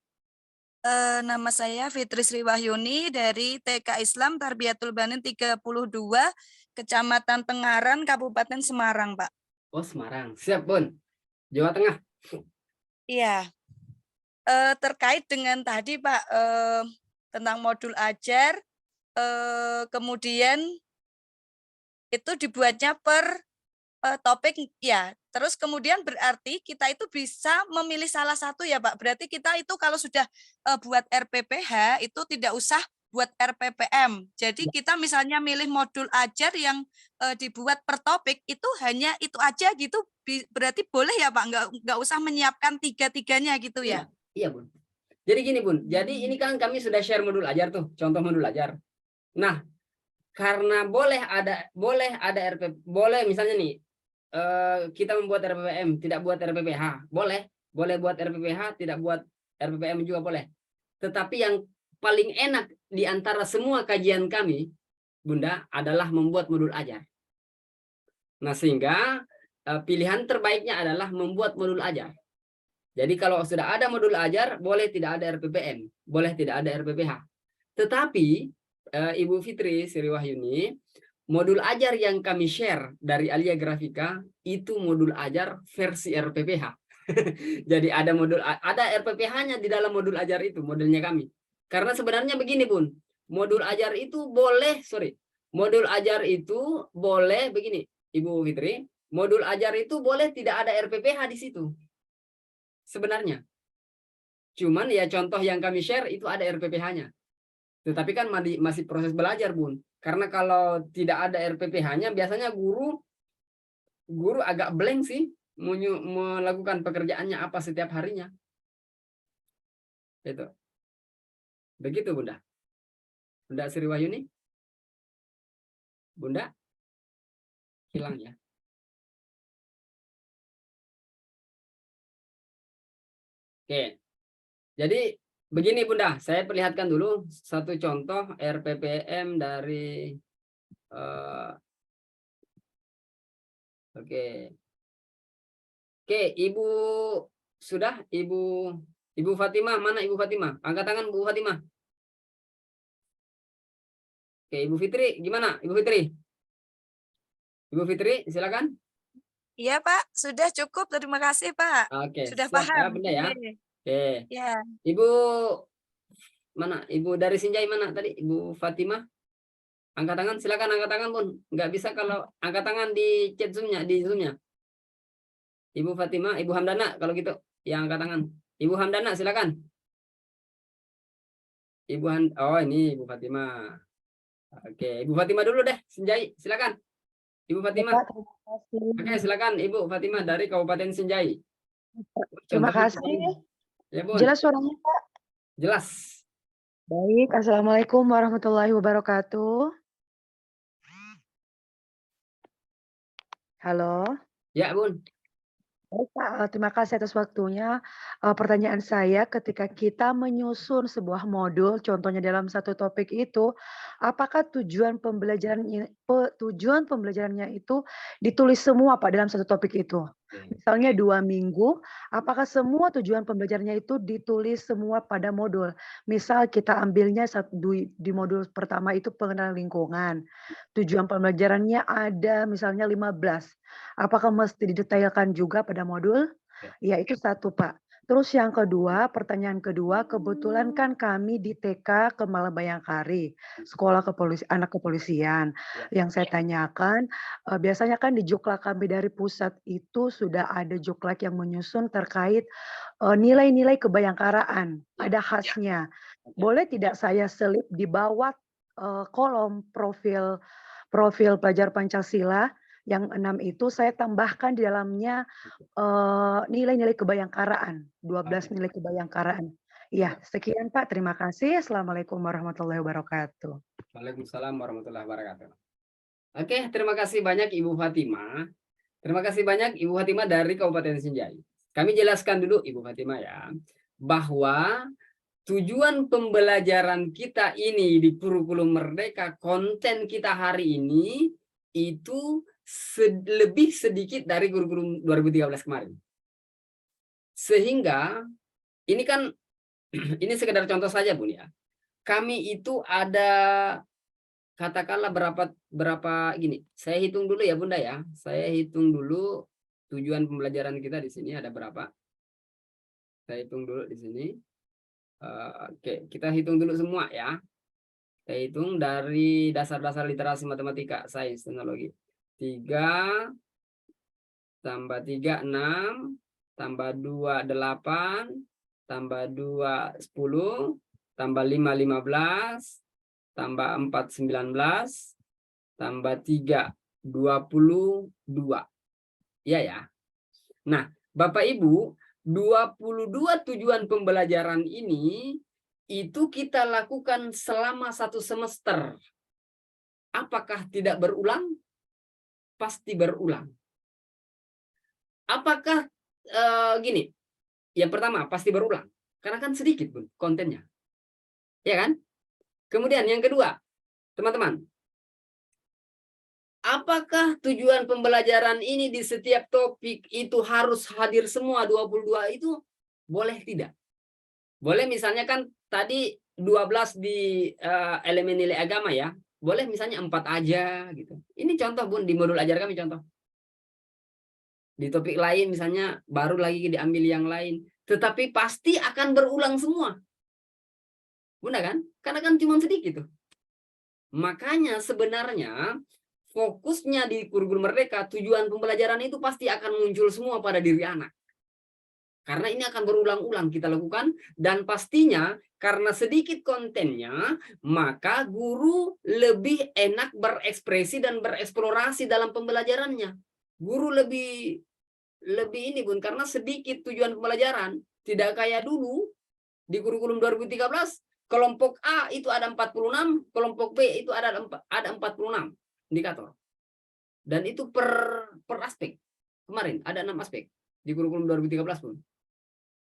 Nama saya Fitri Sri Wahyuni dari TK Islam Tarbiyatul Banin 32, Kecamatan Tengaran, Kabupaten Semarang, Pak. Oh, Semarang. Siap, Bun. Jawa Tengah. Iya. Terkait dengan tadi, Pak, tentang modul ajar, kemudian itu dibuatnya per topik ya. Terus kemudian berarti kita itu bisa memilih salah satu ya, Pak. Berarti kita itu kalau sudah buat RPPH itu tidak usah buat RPPM. Jadi kita misalnya milih modul ajar yang dibuat per topik itu hanya itu aja gitu. Berarti boleh ya, Pak? Nggak usah menyiapkan tiga-tiganya gitu ya? Iya, Bun. Jadi gini, Bun. Jadi ini kan kami sudah share modul ajar tuh, contoh modul ajar. Nah, karena boleh ada boleh misalnya nih kita membuat RPPM, tidak buat RPPH, boleh buat RPPH, tidak buat RPPM juga boleh. Tetapi yang paling enak di antara semua kajian kami, Bunda, adalah membuat modul ajar. Nah, sehingga pilihan terbaiknya adalah membuat modul ajar. Jadi kalau sudah ada modul ajar, boleh tidak ada RPPM, boleh tidak ada RPPH. Tetapi Ibu Fitri Sri Wahyuni, modul ajar yang kami share dari Alia Grafika itu modul ajar versi RPPH. Jadi ada RPPH-nya di dalam modul ajar itu, modulnya kami. Karena sebenarnya begini, Bun. Modul ajar itu boleh, modul ajar itu boleh begini, Ibu Fitri, modul ajar itu boleh tidak ada RPPH di situ. Sebenarnya. Cuman ya contoh yang kami share itu ada RPPH-nya. Tetapi kan masih proses belajar, Bun. Karena kalau tidak ada RPPH-nya, biasanya guru agak blank sih melakukan pekerjaannya apa setiap harinya. Itu. Begitu, Bunda. Bunda Sri Wahyuni? Bunda? Hilang ya. Oke. Jadi begini, Bunda, saya perlihatkan dulu satu contoh RPPM dari oke. Oke, Ibu sudah, Ibu Fatimah, mana Ibu Fatimah? Angkat tangan, Bu Fatimah. Oke, Ibu Fitri, gimana? Ibu Fitri? Ibu Fitri, silakan. Iya, Pak. Sudah cukup. Terima kasih, Pak. Oke, Sudah siap ya, paham. Bunda ya. Oke. Ya. Ibu mana? Ibu dari Sinjai mana tadi? Ibu Fatimah? Angkat tangan, silakan angkat tangan, Bun. Nggak bisa kalau angkat tangan di chat Zoom-nya, di Zoom-nya. Ibu Fatimah, Ibu Hamdana kalau gitu, yang angkat tangan. Ibu Hamdana, silakan. Oh, ini Ibu Fatimah. Oke, Ibu Fatimah dulu deh, Sinjai, silakan. Ibu Fatimah. Pak, terima kasih. Oke, silakan Ibu Fatimah dari Kabupaten Sinjai. Terima Contohnya kasih. ya, Bun. Jelas suaranya, Pak? Jelas. Baik, Assalamualaikum warahmatullahi wabarakatuh. Halo. Ya, Bun. Baik, Pak, terima kasih atas waktunya. Pertanyaan saya ketika kita menyusun sebuah modul, contohnya dalam satu topik itu, apakah tujuan pembelajarannya itu ditulis semua, Pak, dalam satu topik itu? Misalnya 2 minggu, apakah semua tujuan pembelajarannya itu ditulis semua pada modul? Misal kita ambilnya di modul pertama itu pengenalan lingkungan. Tujuan pembelajarannya ada misalnya 15. Apakah mesti didetailkan juga pada modul? Ya itu satu, Pak. Terus yang kedua, pertanyaan kedua, kebetulan kan kami di TK Kemala Bayangkari, sekolah anak kepolisian. Ya. Yang saya tanyakan, biasanya kan di Juklak kami dari pusat itu sudah ada Juklak yang menyusun terkait nilai-nilai kebayangkaraan, Ya. ada khasnya. Oke. Boleh tidak saya selip di bawah kolom profil pelajar Pancasila yang 6 itu saya tambahkan di dalamnya nilai-nilai kebayangkaraan, 12 Oke. nilai kebayangkaraan. Iya, sekian Pak, terima kasih. Assalamualaikum warahmatullahi wabarakatuh. Waalaikumsalam warahmatullahi wabarakatuh. Oke, terima kasih banyak Ibu Fatima. Terima kasih banyak Ibu Fatima dari Kabupaten Sinjai. Kami jelaskan dulu Ibu Fatima ya, bahwa tujuan pembelajaran kita ini di kurikulum Merdeka, konten kita hari ini itu lebih sedikit dari kurikulum 2013 kemarin. Sehingga ini kan ini sekedar contoh saja Bun ya. Kami itu ada katakanlah berapa gini. Saya hitung dulu ya Bunda ya. Saya hitung dulu tujuan pembelajaran kita di sini ada berapa. Saya hitung dulu di sini. Oke, kita hitung dulu semua ya. Kita hitung dari dasar-dasar literasi matematika, sains, teknologi. 3 tambah 3, 6, tambah 2, 8, tambah 2, 10, tambah 5, 15, tambah 4, 19, tambah 3, 22. Iya ya. Nah, Bapak Ibu, 22 tujuan pembelajaran ini itu kita lakukan selama 1 semester. Apakah tidak berulang? Pasti berulang. Apakah gini? Yang pertama, pasti berulang. Karena kan sedikit Bun kontennya. Ya kan? Kemudian yang kedua, teman-teman, apakah tujuan pembelajaran ini di setiap topik itu harus hadir semua 22 itu? Boleh tidak? Boleh misalnya kan tadi 12 di elemen nilai agama ya. Boleh misalnya 4 aja gitu. Ini contoh Bun, di modul ajar kami contoh. Di topik lain misalnya baru lagi diambil yang lain. Tetapi pasti akan berulang semua. Bunda kan? Karena kan cuma sedikit tuh. Makanya sebenarnya fokusnya di kurikulum Merdeka, tujuan pembelajaran itu pasti akan muncul semua pada diri anak. Karena ini akan berulang-ulang kita lakukan, dan pastinya karena sedikit kontennya, maka guru lebih enak berekspresi dan bereksplorasi dalam pembelajarannya. Guru lebih ini Bun, karena sedikit tujuan pembelajaran. Tidak kayak dulu di kurikulum 2013, kelompok A itu ada 46, kelompok B itu ada 46 indikator. Dan itu per aspek. Kemarin ada 6 aspek di kurikulum 2013 Bun.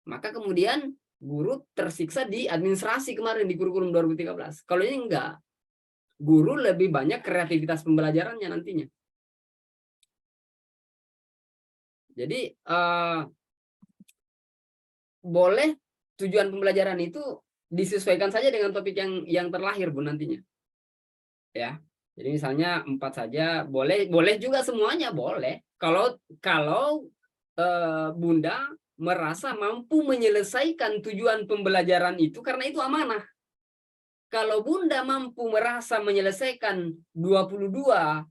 Maka kemudian guru tersiksa di administrasi kemarin di kurikulum 2013. Kalau ini enggak. Guru lebih banyak kreativitas pembelajarannya nantinya. Jadi boleh tujuan pembelajaran itu disesuaikan saja dengan topik yang terlahir Bun nantinya. Ya. Jadi misalnya 4 saja, boleh juga semuanya boleh. Kalau Bunda merasa mampu menyelesaikan tujuan pembelajaran itu karena itu amanah. Kalau Bunda mampu merasa menyelesaikan 22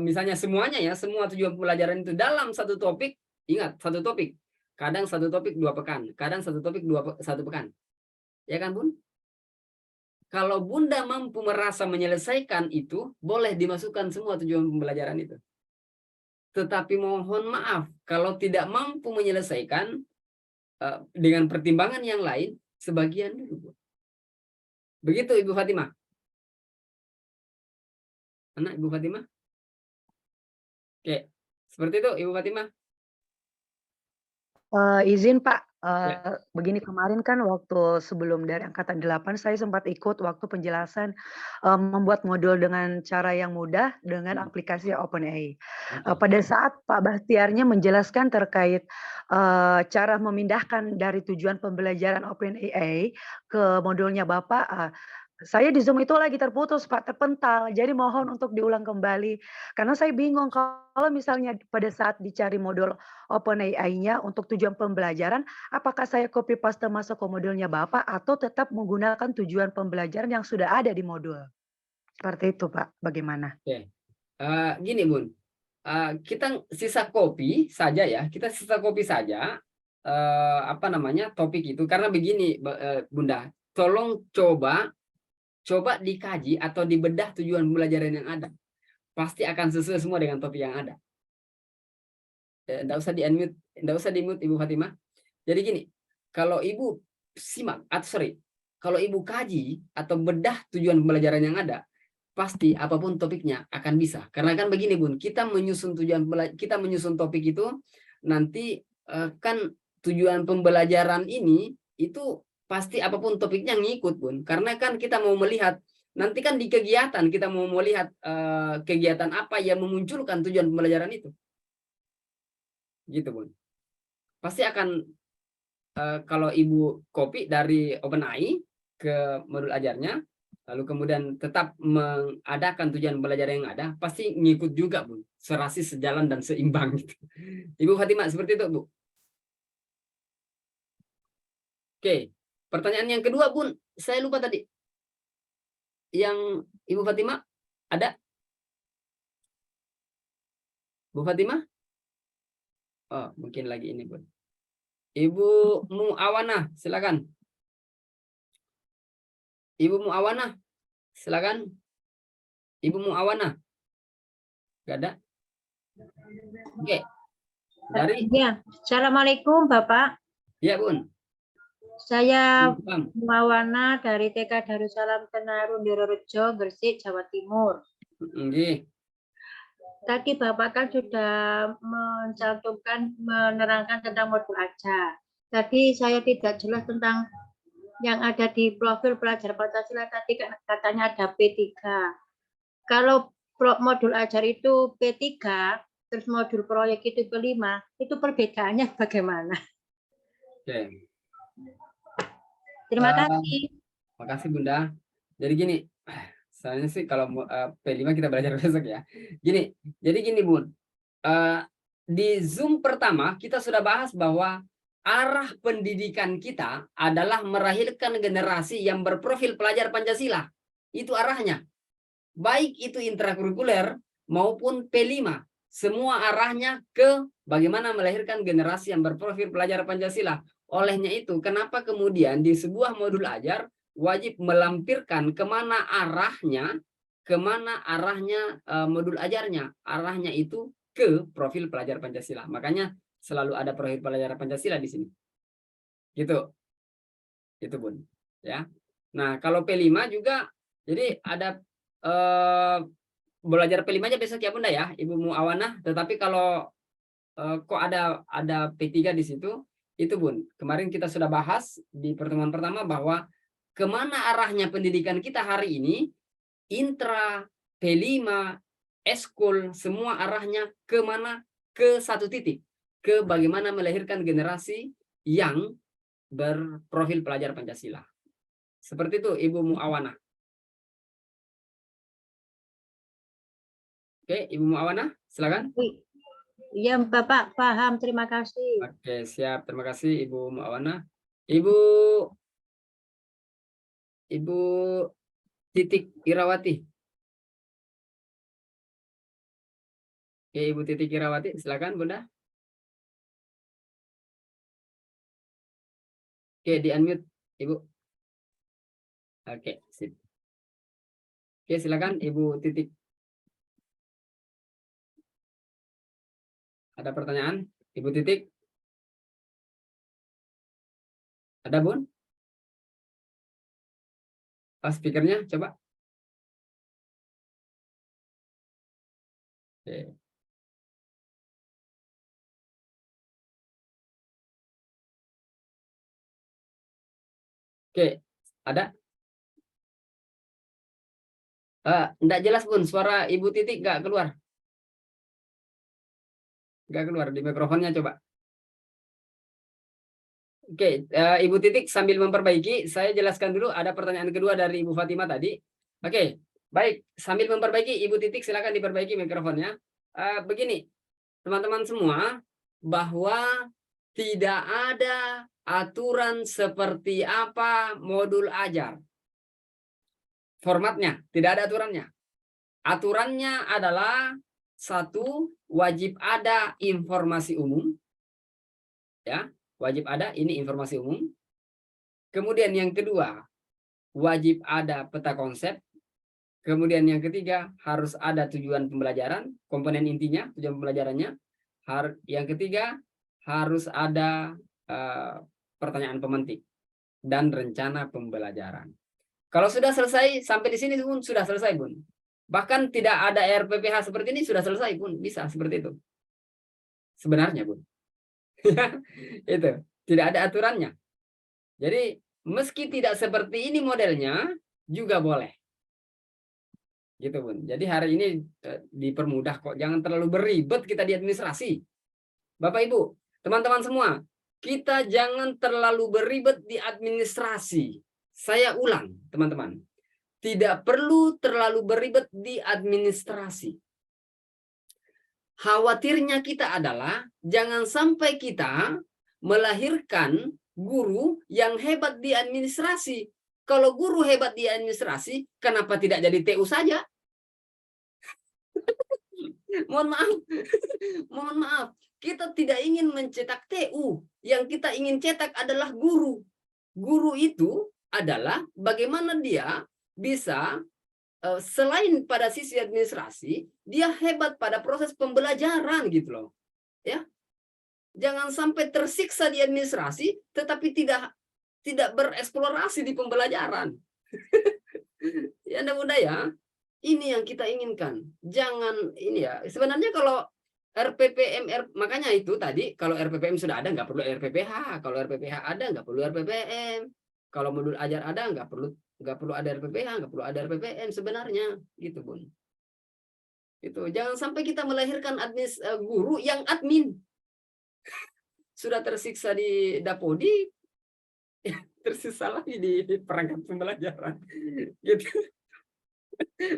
misalnya semuanya ya, semua tujuan pembelajaran itu dalam satu topik, ingat satu topik. Kadang satu topik 2 pekan, kadang satu topik 1 pekan. Ya kan Bun? Kalau Bunda mampu merasa menyelesaikan itu, boleh dimasukkan semua tujuan pembelajaran itu. Tetapi mohon maaf, kalau tidak mampu menyelesaikan dengan pertimbangan yang lain, sebagian dulu. Begitu Ibu Fatimah. Anak Ibu Fatimah? Oke, seperti itu Ibu Fatimah. Izin Pak, Ya. begini kemarin kan waktu sebelum dari angkatan 8 saya sempat ikut waktu penjelasan membuat modul dengan cara yang mudah dengan aplikasi OpenAI. Pada saat Pak Bahtiarnya menjelaskan terkait cara memindahkan dari tujuan pembelajaran OpenAI ke modulnya Bapak, Saya di Zoom itu lagi terputus Pak, terpental. Jadi mohon untuk diulang kembali. Karena saya bingung kalau misalnya pada saat dicari modul OpenAI-nya untuk tujuan pembelajaran, apakah saya copy paste masuk ke modulnya Bapak atau tetap menggunakan tujuan pembelajaran yang sudah ada di modul? Seperti itu Pak, bagaimana? Oke. Gini Bun, kita sisa copy saja ya, kita sisa copy saja apa namanya topik itu, karena begini Bunda, tolong coba dikaji atau dibedah tujuan pembelajaran yang ada, pasti akan sesuai semua dengan topik yang ada. Nggak usah di unmute, nggak usah di mute Ibu Fatimah. Jadi gini, kalau Ibu simak kalau Ibu kaji atau bedah tujuan pembelajaran yang ada, pasti apapun topiknya akan bisa. Karena kan begini Bun, kita menyusun topik itu nanti kan tujuan pembelajaran ini itu pasti apapun topiknya ngikut Bun. Karena kan kita mau melihat nanti kan di kegiatan kita mau melihat kegiatan apa yang memunculkan tujuan pembelajaran itu. Gitu Bun. Pasti akan kalau Ibu copy dari OpenAI ke modul ajarnya, lalu kemudian tetap mengadakan tujuan belajar yang ada, pasti ngikut juga Bun, serasi, sejalan, dan seimbang gitu. Ibu Fatimah seperti itu Bu. Oke, pertanyaan yang kedua Bun, saya lupa tadi. Yang Ibu Fatimah ada? Bu Fatimah? Oh, mungkin lagi ini Bun. Ibu Muawana, silakan. Ibu Muawana, silakan. Ibu Muawana. Gak ada? Oke. Dari Ya, Assalamualaikum Bapak. ya Bun. Saya Bang. Mawana dari TK Darussalam Tenarun Dirorejo, Gresik, Jawa Timur. Nggih. Tadi Bapak kan sudah mencantumkan, menerangkan tentang modul ajar. Tadi saya tidak jelas tentang yang ada di profil pelajar Pancasila, tadi katanya ada P3. Kalau modul ajar itu P3, terus modul proyek itu P5, itu perbedaannya bagaimana? Oke. Terima kasih. Makasih Bunda. Jadi gini, soalnya sih kalau P5 kita belajar besok ya. Jadi gini Bun. Di Zoom pertama kita sudah bahas bahwa arah pendidikan kita adalah melahirkan generasi yang berprofil pelajar Pancasila. Itu arahnya. Baik itu intrakurikuler maupun P5. Semua arahnya ke bagaimana melahirkan generasi yang berprofil pelajar Pancasila. Olehnya itu, kenapa kemudian di sebuah modul ajar wajib melampirkan kemana arahnya modul ajarnya. Arahnya itu ke profil pelajar Pancasila. Makanya selalu ada profil pelajar Pancasila di sini. Gitu. Gitu Bun. Ya. Nah, kalau P5 juga, jadi ada belajar P5 aja besok ya Bunda ya, Ibu Muawana. Tetapi kalau kok ada P3 di situ, itu Bun. Kemarin kita sudah bahas di pertemuan pertama bahwa kemana arahnya pendidikan kita hari ini, intra, P5, eskul, semua arahnya kemana? Ke satu titik. Ke bagaimana melahirkan generasi yang berprofil pelajar Pancasila. Seperti itu Ibu Muawana. Oke, Ibu Muawana, silakan. Iya, Bapak paham. Terima kasih. Oke, siap. Terima kasih Ibu Muawana. Ibu Titik Irawati. Oke, Ibu Titik Irawati, silakan Bunda. Oke, di unmute Ibu. Oke, sip. Oke, silakan Ibu Titik. Ada pertanyaan? Ibu Titik? Ada Bun? Speakernya coba. Oke. Oke, ada? Enggak jelas Bun, suara Ibu Titik enggak keluar. Enggak keluar di mikrofonnya coba. Oke, Ibu Titik sambil memperbaiki, saya jelaskan dulu. Ada pertanyaan kedua dari Ibu Fatima tadi. Oke, baik. Sambil memperbaiki, Ibu Titik silakan diperbaiki mikrofonnya. Begini, teman-teman semua, bahwa tidak ada aturan seperti apa modul ajar. Formatnya, tidak ada aturannya. Aturannya adalah satu, wajib ada informasi umum. Ya, wajib ada ini informasi umum. Kemudian yang kedua, wajib ada peta konsep. Kemudian yang ketiga, harus ada tujuan pembelajaran, komponen intinya, tujuan pembelajarannya. Yang ketiga, harus ada pertanyaan pemantik dan rencana pembelajaran. Kalau sudah selesai sampai di sini pun sudah selesai, Bun. Bahkan tidak ada RPPH seperti ini sudah selesai pun bisa seperti itu. Sebenarnya, Bun. Itu tidak ada aturannya. Jadi meski tidak seperti ini modelnya juga boleh. Gitu, Bun. Jadi hari ini dipermudah kok, jangan terlalu beribet kita di administrasi. Bapak Ibu, teman-teman semua, kita jangan terlalu beribet di administrasi. Saya ulang, teman-teman. Tidak perlu terlalu beribet di administrasi. Khawatirnya kita adalah jangan sampai kita melahirkan guru yang hebat di administrasi. Kalau guru hebat di administrasi, kenapa tidak jadi TU saja? Mohon maaf. Mohon maaf. Kita tidak ingin mencetak TU. Yang kita ingin cetak adalah guru. Guru itu adalah bagaimana dia bisa selain pada sisi administrasi, dia hebat pada proses pembelajaran gitu loh. Ya. Jangan sampai tersiksa di administrasi tetapi tidak bereksplorasi di pembelajaran. Ya, mudah ya. Ini yang kita inginkan. Jangan ini ya. Sebenarnya kalau RPPM, makanya itu tadi kalau RPPM sudah ada nggak perlu RPPH. Kalau RPPH ada nggak perlu RPPM. Kalau modul ajar ada nggak perlu ada RPPH, nggak perlu ada RPPM sebenarnya, gitu, Bun. Itu jangan sampai kita melahirkan guru yang admin. Sudah tersiksa di Dapodi, tersiksa lagi di perangkat pembelajaran. Gitu.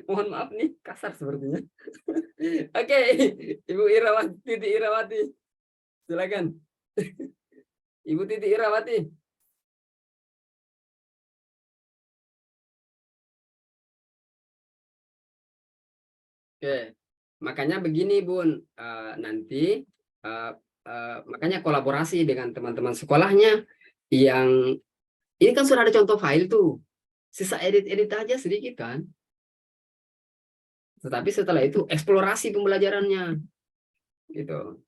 Mohon maaf nih, kasar sepertinya. Oke, Ibu Irawati, Titi Irawati. Silakan. Ibu Titi Irawati. Oke, makanya begini, Bun. Nanti makanya kolaborasi dengan teman-teman sekolahnya yang ini kan sudah ada contoh file tuh. Sisa edit-edit aja sedikit kan. Tetapi setelah itu eksplorasi pembelajarannya. Gitu.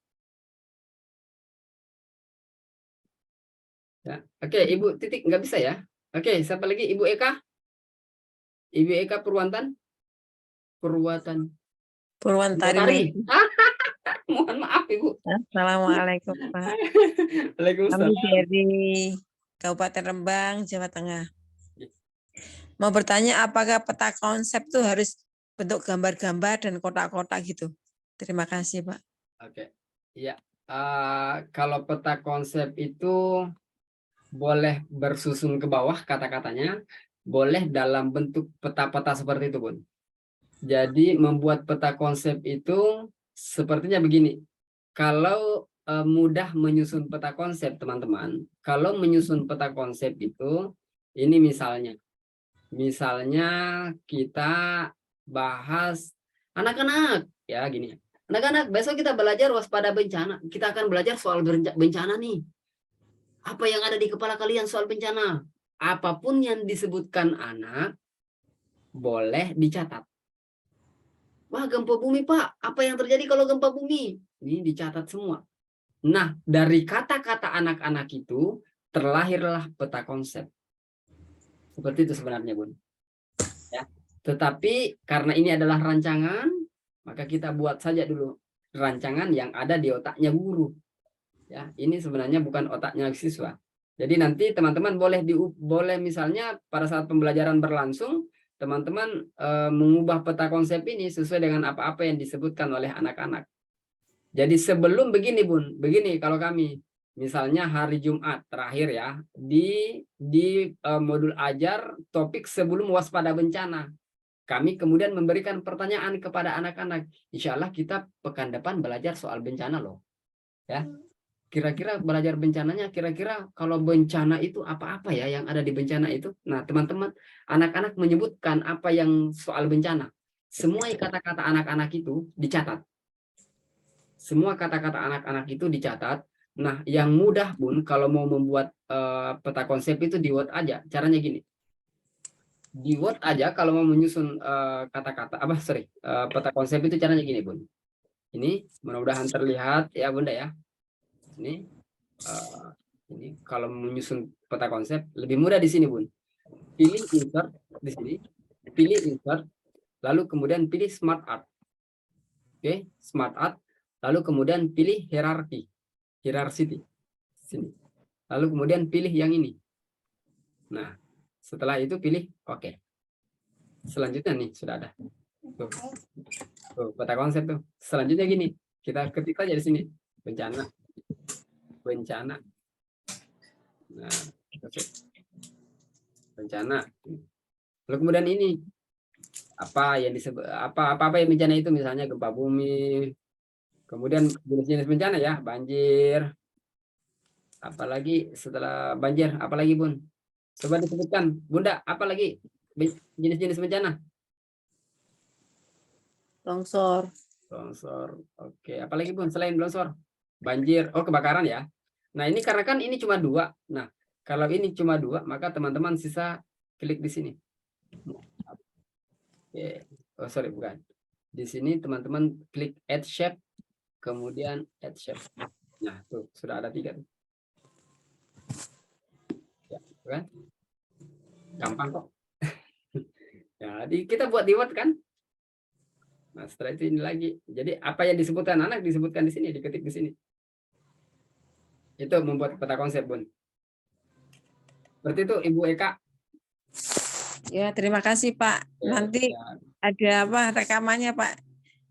Ya. Oke, Ibu Titik nggak bisa ya. Oke, siapa lagi? Ibu Eka? Ibu Eka Purwantari. Mohon maaf, Ibu. Assalamualaikum, Pak. Waalaikumsalam. Kami dari Kabupaten Rembang, Jawa Tengah. Mau bertanya, apakah peta konsep itu harus bentuk gambar-gambar dan kotak-kotak gitu? Terima kasih, Pak. Oke, ya. Kalau peta konsep itu boleh bersusun ke bawah kata-katanya, boleh dalam bentuk peta-peta seperti itu, Bun. Jadi membuat peta konsep itu sepertinya begini. Kalau mudah menyusun peta konsep, teman-teman. Kalau menyusun peta konsep itu, ini misalnya kita bahas anak-anak, ya gini. Anak-anak, besok kita belajar waspada bencana. Kita akan belajar soal bencana nih. Apa yang ada di kepala kalian soal bencana? Apapun yang disebutkan anak, boleh dicatat. Wah, gempa bumi, Pak. Apa yang terjadi kalau gempa bumi? Ini dicatat semua. Nah, dari kata-kata anak-anak itu, terlahirlah peta konsep. Seperti itu sebenarnya, Bun. Ya. Tetapi karena ini adalah rancangan, maka kita buat saja dulu rancangan yang ada di otaknya guru. Ya, ini sebenarnya bukan otaknya siswa. Jadi nanti teman-teman boleh misalnya pada saat pembelajaran berlangsung, teman-teman mengubah peta konsep ini sesuai dengan apa-apa yang disebutkan oleh anak-anak. Jadi sebelum begini, Bun, begini kalau kami Misalnya hari Jumat terakhir ya, di modul ajar topik sebelum waspada bencana. Kami kemudian memberikan pertanyaan kepada anak-anak. Insya Allah kita pekan depan belajar soal bencana loh. Ya, kira-kira belajar bencananya, kira-kira kalau bencana itu apa-apa ya yang ada di bencana itu. Nah, teman-teman, anak-anak menyebutkan apa yang soal bencana. Semua kata-kata anak-anak itu dicatat. Semua kata-kata anak-anak itu dicatat. Nah, yang mudah pun kalau mau membuat peta konsep itu di Word aja. Caranya gini. Di Word aja kalau mau menyusun kata-kata peta konsep itu caranya gini, Bun. Ini mudah-mudahan terlihat ya, Bunda ya. Ini kalau menyusun peta konsep lebih mudah di sini, Bun. Pilih insert di sini, pilih insert, lalu kemudian pilih smart art. Oke, smart art, lalu kemudian pilih hierarchy sini. Lalu kemudian pilih yang ini. Nah, setelah itu pilih oke. Selanjutnya nih sudah ada. Tuh, peta konsep tuh. Selanjutnya gini, kita ketik aja di sini. Bencana. Nah, bencana. Lalu kemudian ini apa yang disebut apa yang bencana itu, misalnya gempa bumi. Kemudian jenis-jenis bencana ya, banjir. Apalagi setelah banjir, apalagi, Bun? Coba disebutkan, Bunda, apalagi jenis-jenis bencana? Longsor. Oke, apalagi, Bun, selain longsor? Banjir, kebakaran ya. Nah, ini karena kan ini cuma 2. Nah, kalau ini cuma 2, maka teman-teman sisa klik di sini. Oke. Bukan. Di sini teman-teman klik add shape, kemudian add shape. Nah, tuh sudah ada 3. Ya, kan? Gampang kok. Jadi kita buat di Word kan. Nah, setelah itu ini lagi. Jadi apa yang disebutkan anak disebutkan di sini, diketik di sini. Itu membuat peta konsep, Bun. Seperti itu, Ibu Eka. Ya, terima kasih Pak. Ya, Nanti ya. ada apa rekamannya Pak?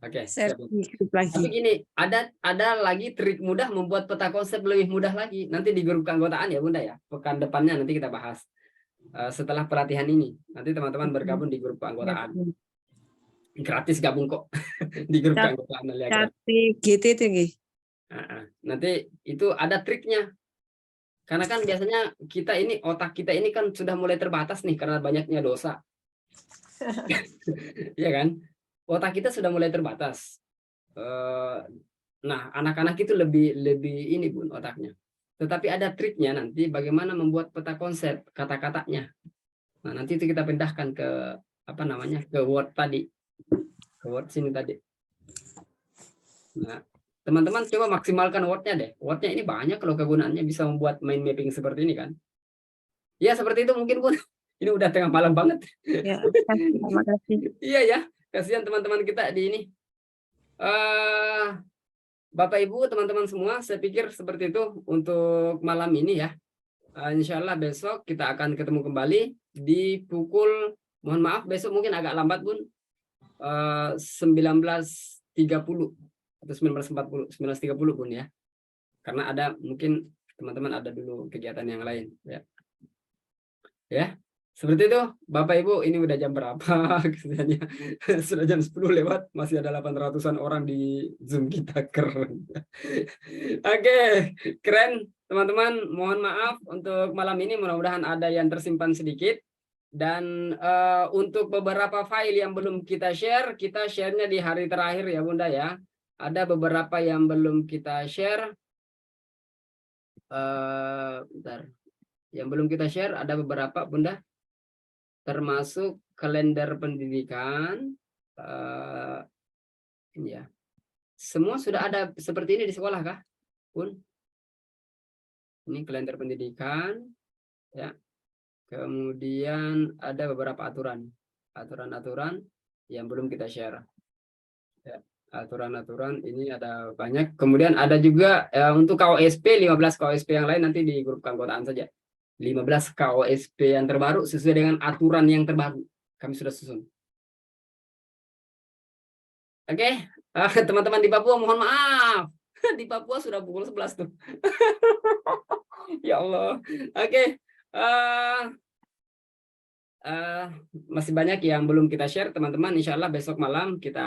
Oke. Share Siap. di grup lagi. Tapi gini, ada lagi trik mudah membuat peta konsep lebih mudah lagi. Nanti di grup keanggotaan ya, Bunda ya. Pekan depannya nanti kita bahas. Setelah pelatihan ini, nanti teman-teman bergabung di grup keanggotaan. Gratis gabung kok di grup keanggotaan. GT itu nggih. Nanti itu ada triknya. Karena kan biasanya otak kita ini kan sudah mulai terbatas nih karena banyaknya dosa. Iya kan? Otak kita sudah mulai terbatas. Nah, anak-anak itu lebih ini, Bun, otaknya. Tetapi ada triknya nanti bagaimana membuat peta konsep kata-katanya. Nah, nanti itu kita pindahkan ke ke Word tadi. Ke Word sini tadi. Nah, teman-teman coba maksimalkan Word-nya deh. Word-nya ini banyak kalau kegunaannya, bisa membuat mind mapping seperti ini kan. Ya, seperti itu mungkin, Bun. Ini udah tengah malam banget. Ya, terima kasih. Iya ya, kasihan teman-teman kita di ini. Bapak Ibu, teman-teman semua, saya pikir seperti itu untuk malam ini ya. Insya Allah besok kita akan ketemu kembali di pukul, mohon maaf besok mungkin agak lambat, Bun, 19.30 atau 19.30 Bun ya, karena ada mungkin teman-teman ada dulu kegiatan yang lain ya. Seperti itu Bapak Ibu, ini udah jam berapa? Sudah jam 10 lewat, masih ada 800-an orang di Zoom kita, keren. Oke, keren teman-teman. Mohon maaf untuk malam ini, mudah-mudahan ada yang tersimpan sedikit. Dan untuk beberapa file yang belum kita share-nya di hari terakhir ya, Bunda ya. Ada beberapa yang belum kita share. Bentar. Yang belum kita share ada beberapa, Bunda. Termasuk kalender pendidikan. Ini ya. Semua sudah ada seperti ini di sekolah kah, Bun? Ini kalender pendidikan. Ya. Kemudian ada beberapa aturan-aturan yang belum kita share. Ya, aturan-aturan ini ada banyak. Kemudian ada juga untuk KOSP, 15 KOSP yang lain nanti di grup keanggotaan saja. 15 KOSP yang terbaru sesuai dengan aturan yang terbaru. Kami sudah susun. Oke, teman-teman di Papua mohon maaf. Di Papua sudah pukul 11 tuh. Ya Allah. Oke. Masih banyak yang belum kita share, teman-teman. Insya Allah besok malam kita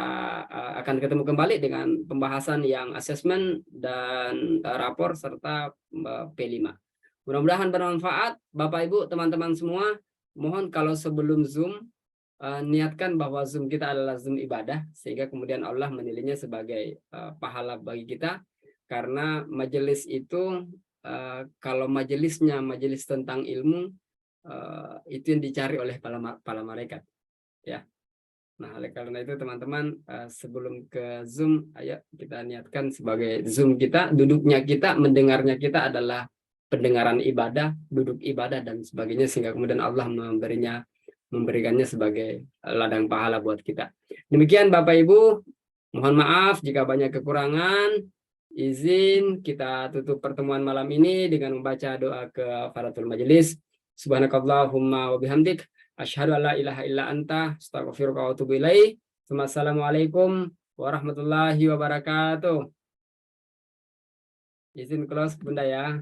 akan ketemu kembali dengan pembahasan yang asesmen dan rapor serta P5. Mudah-mudahan bermanfaat, Bapak Ibu, teman-teman semua. Mohon kalau sebelum Zoom, niatkan bahwa Zoom kita adalah Zoom ibadah, sehingga kemudian Allah menilainya sebagai pahala bagi kita. Karena majelis itu, kalau majelisnya majelis tentang ilmu, itu yang dicari oleh para malaikat, ya. Nah, oleh karena itu teman-teman, sebelum ke Zoom, ayo kita niatkan sebagai Zoom kita, duduknya kita, mendengarnya kita adalah pendengaran ibadah, duduk ibadah dan sebagainya, sehingga kemudian Allah memberikannya sebagai ladang pahala buat kita. Demikian Bapak Ibu, mohon maaf jika banyak kekurangan. Izin kita tutup pertemuan malam ini dengan membaca doa kafaratul majelis. Subhanakallahumma wa bihamdik asyhadu an la ilaha illa anta astaghfiruka wa atubu ilaik. Wassalamualaikum warahmatullahi wabarakatuh. Izin close Bunda ya.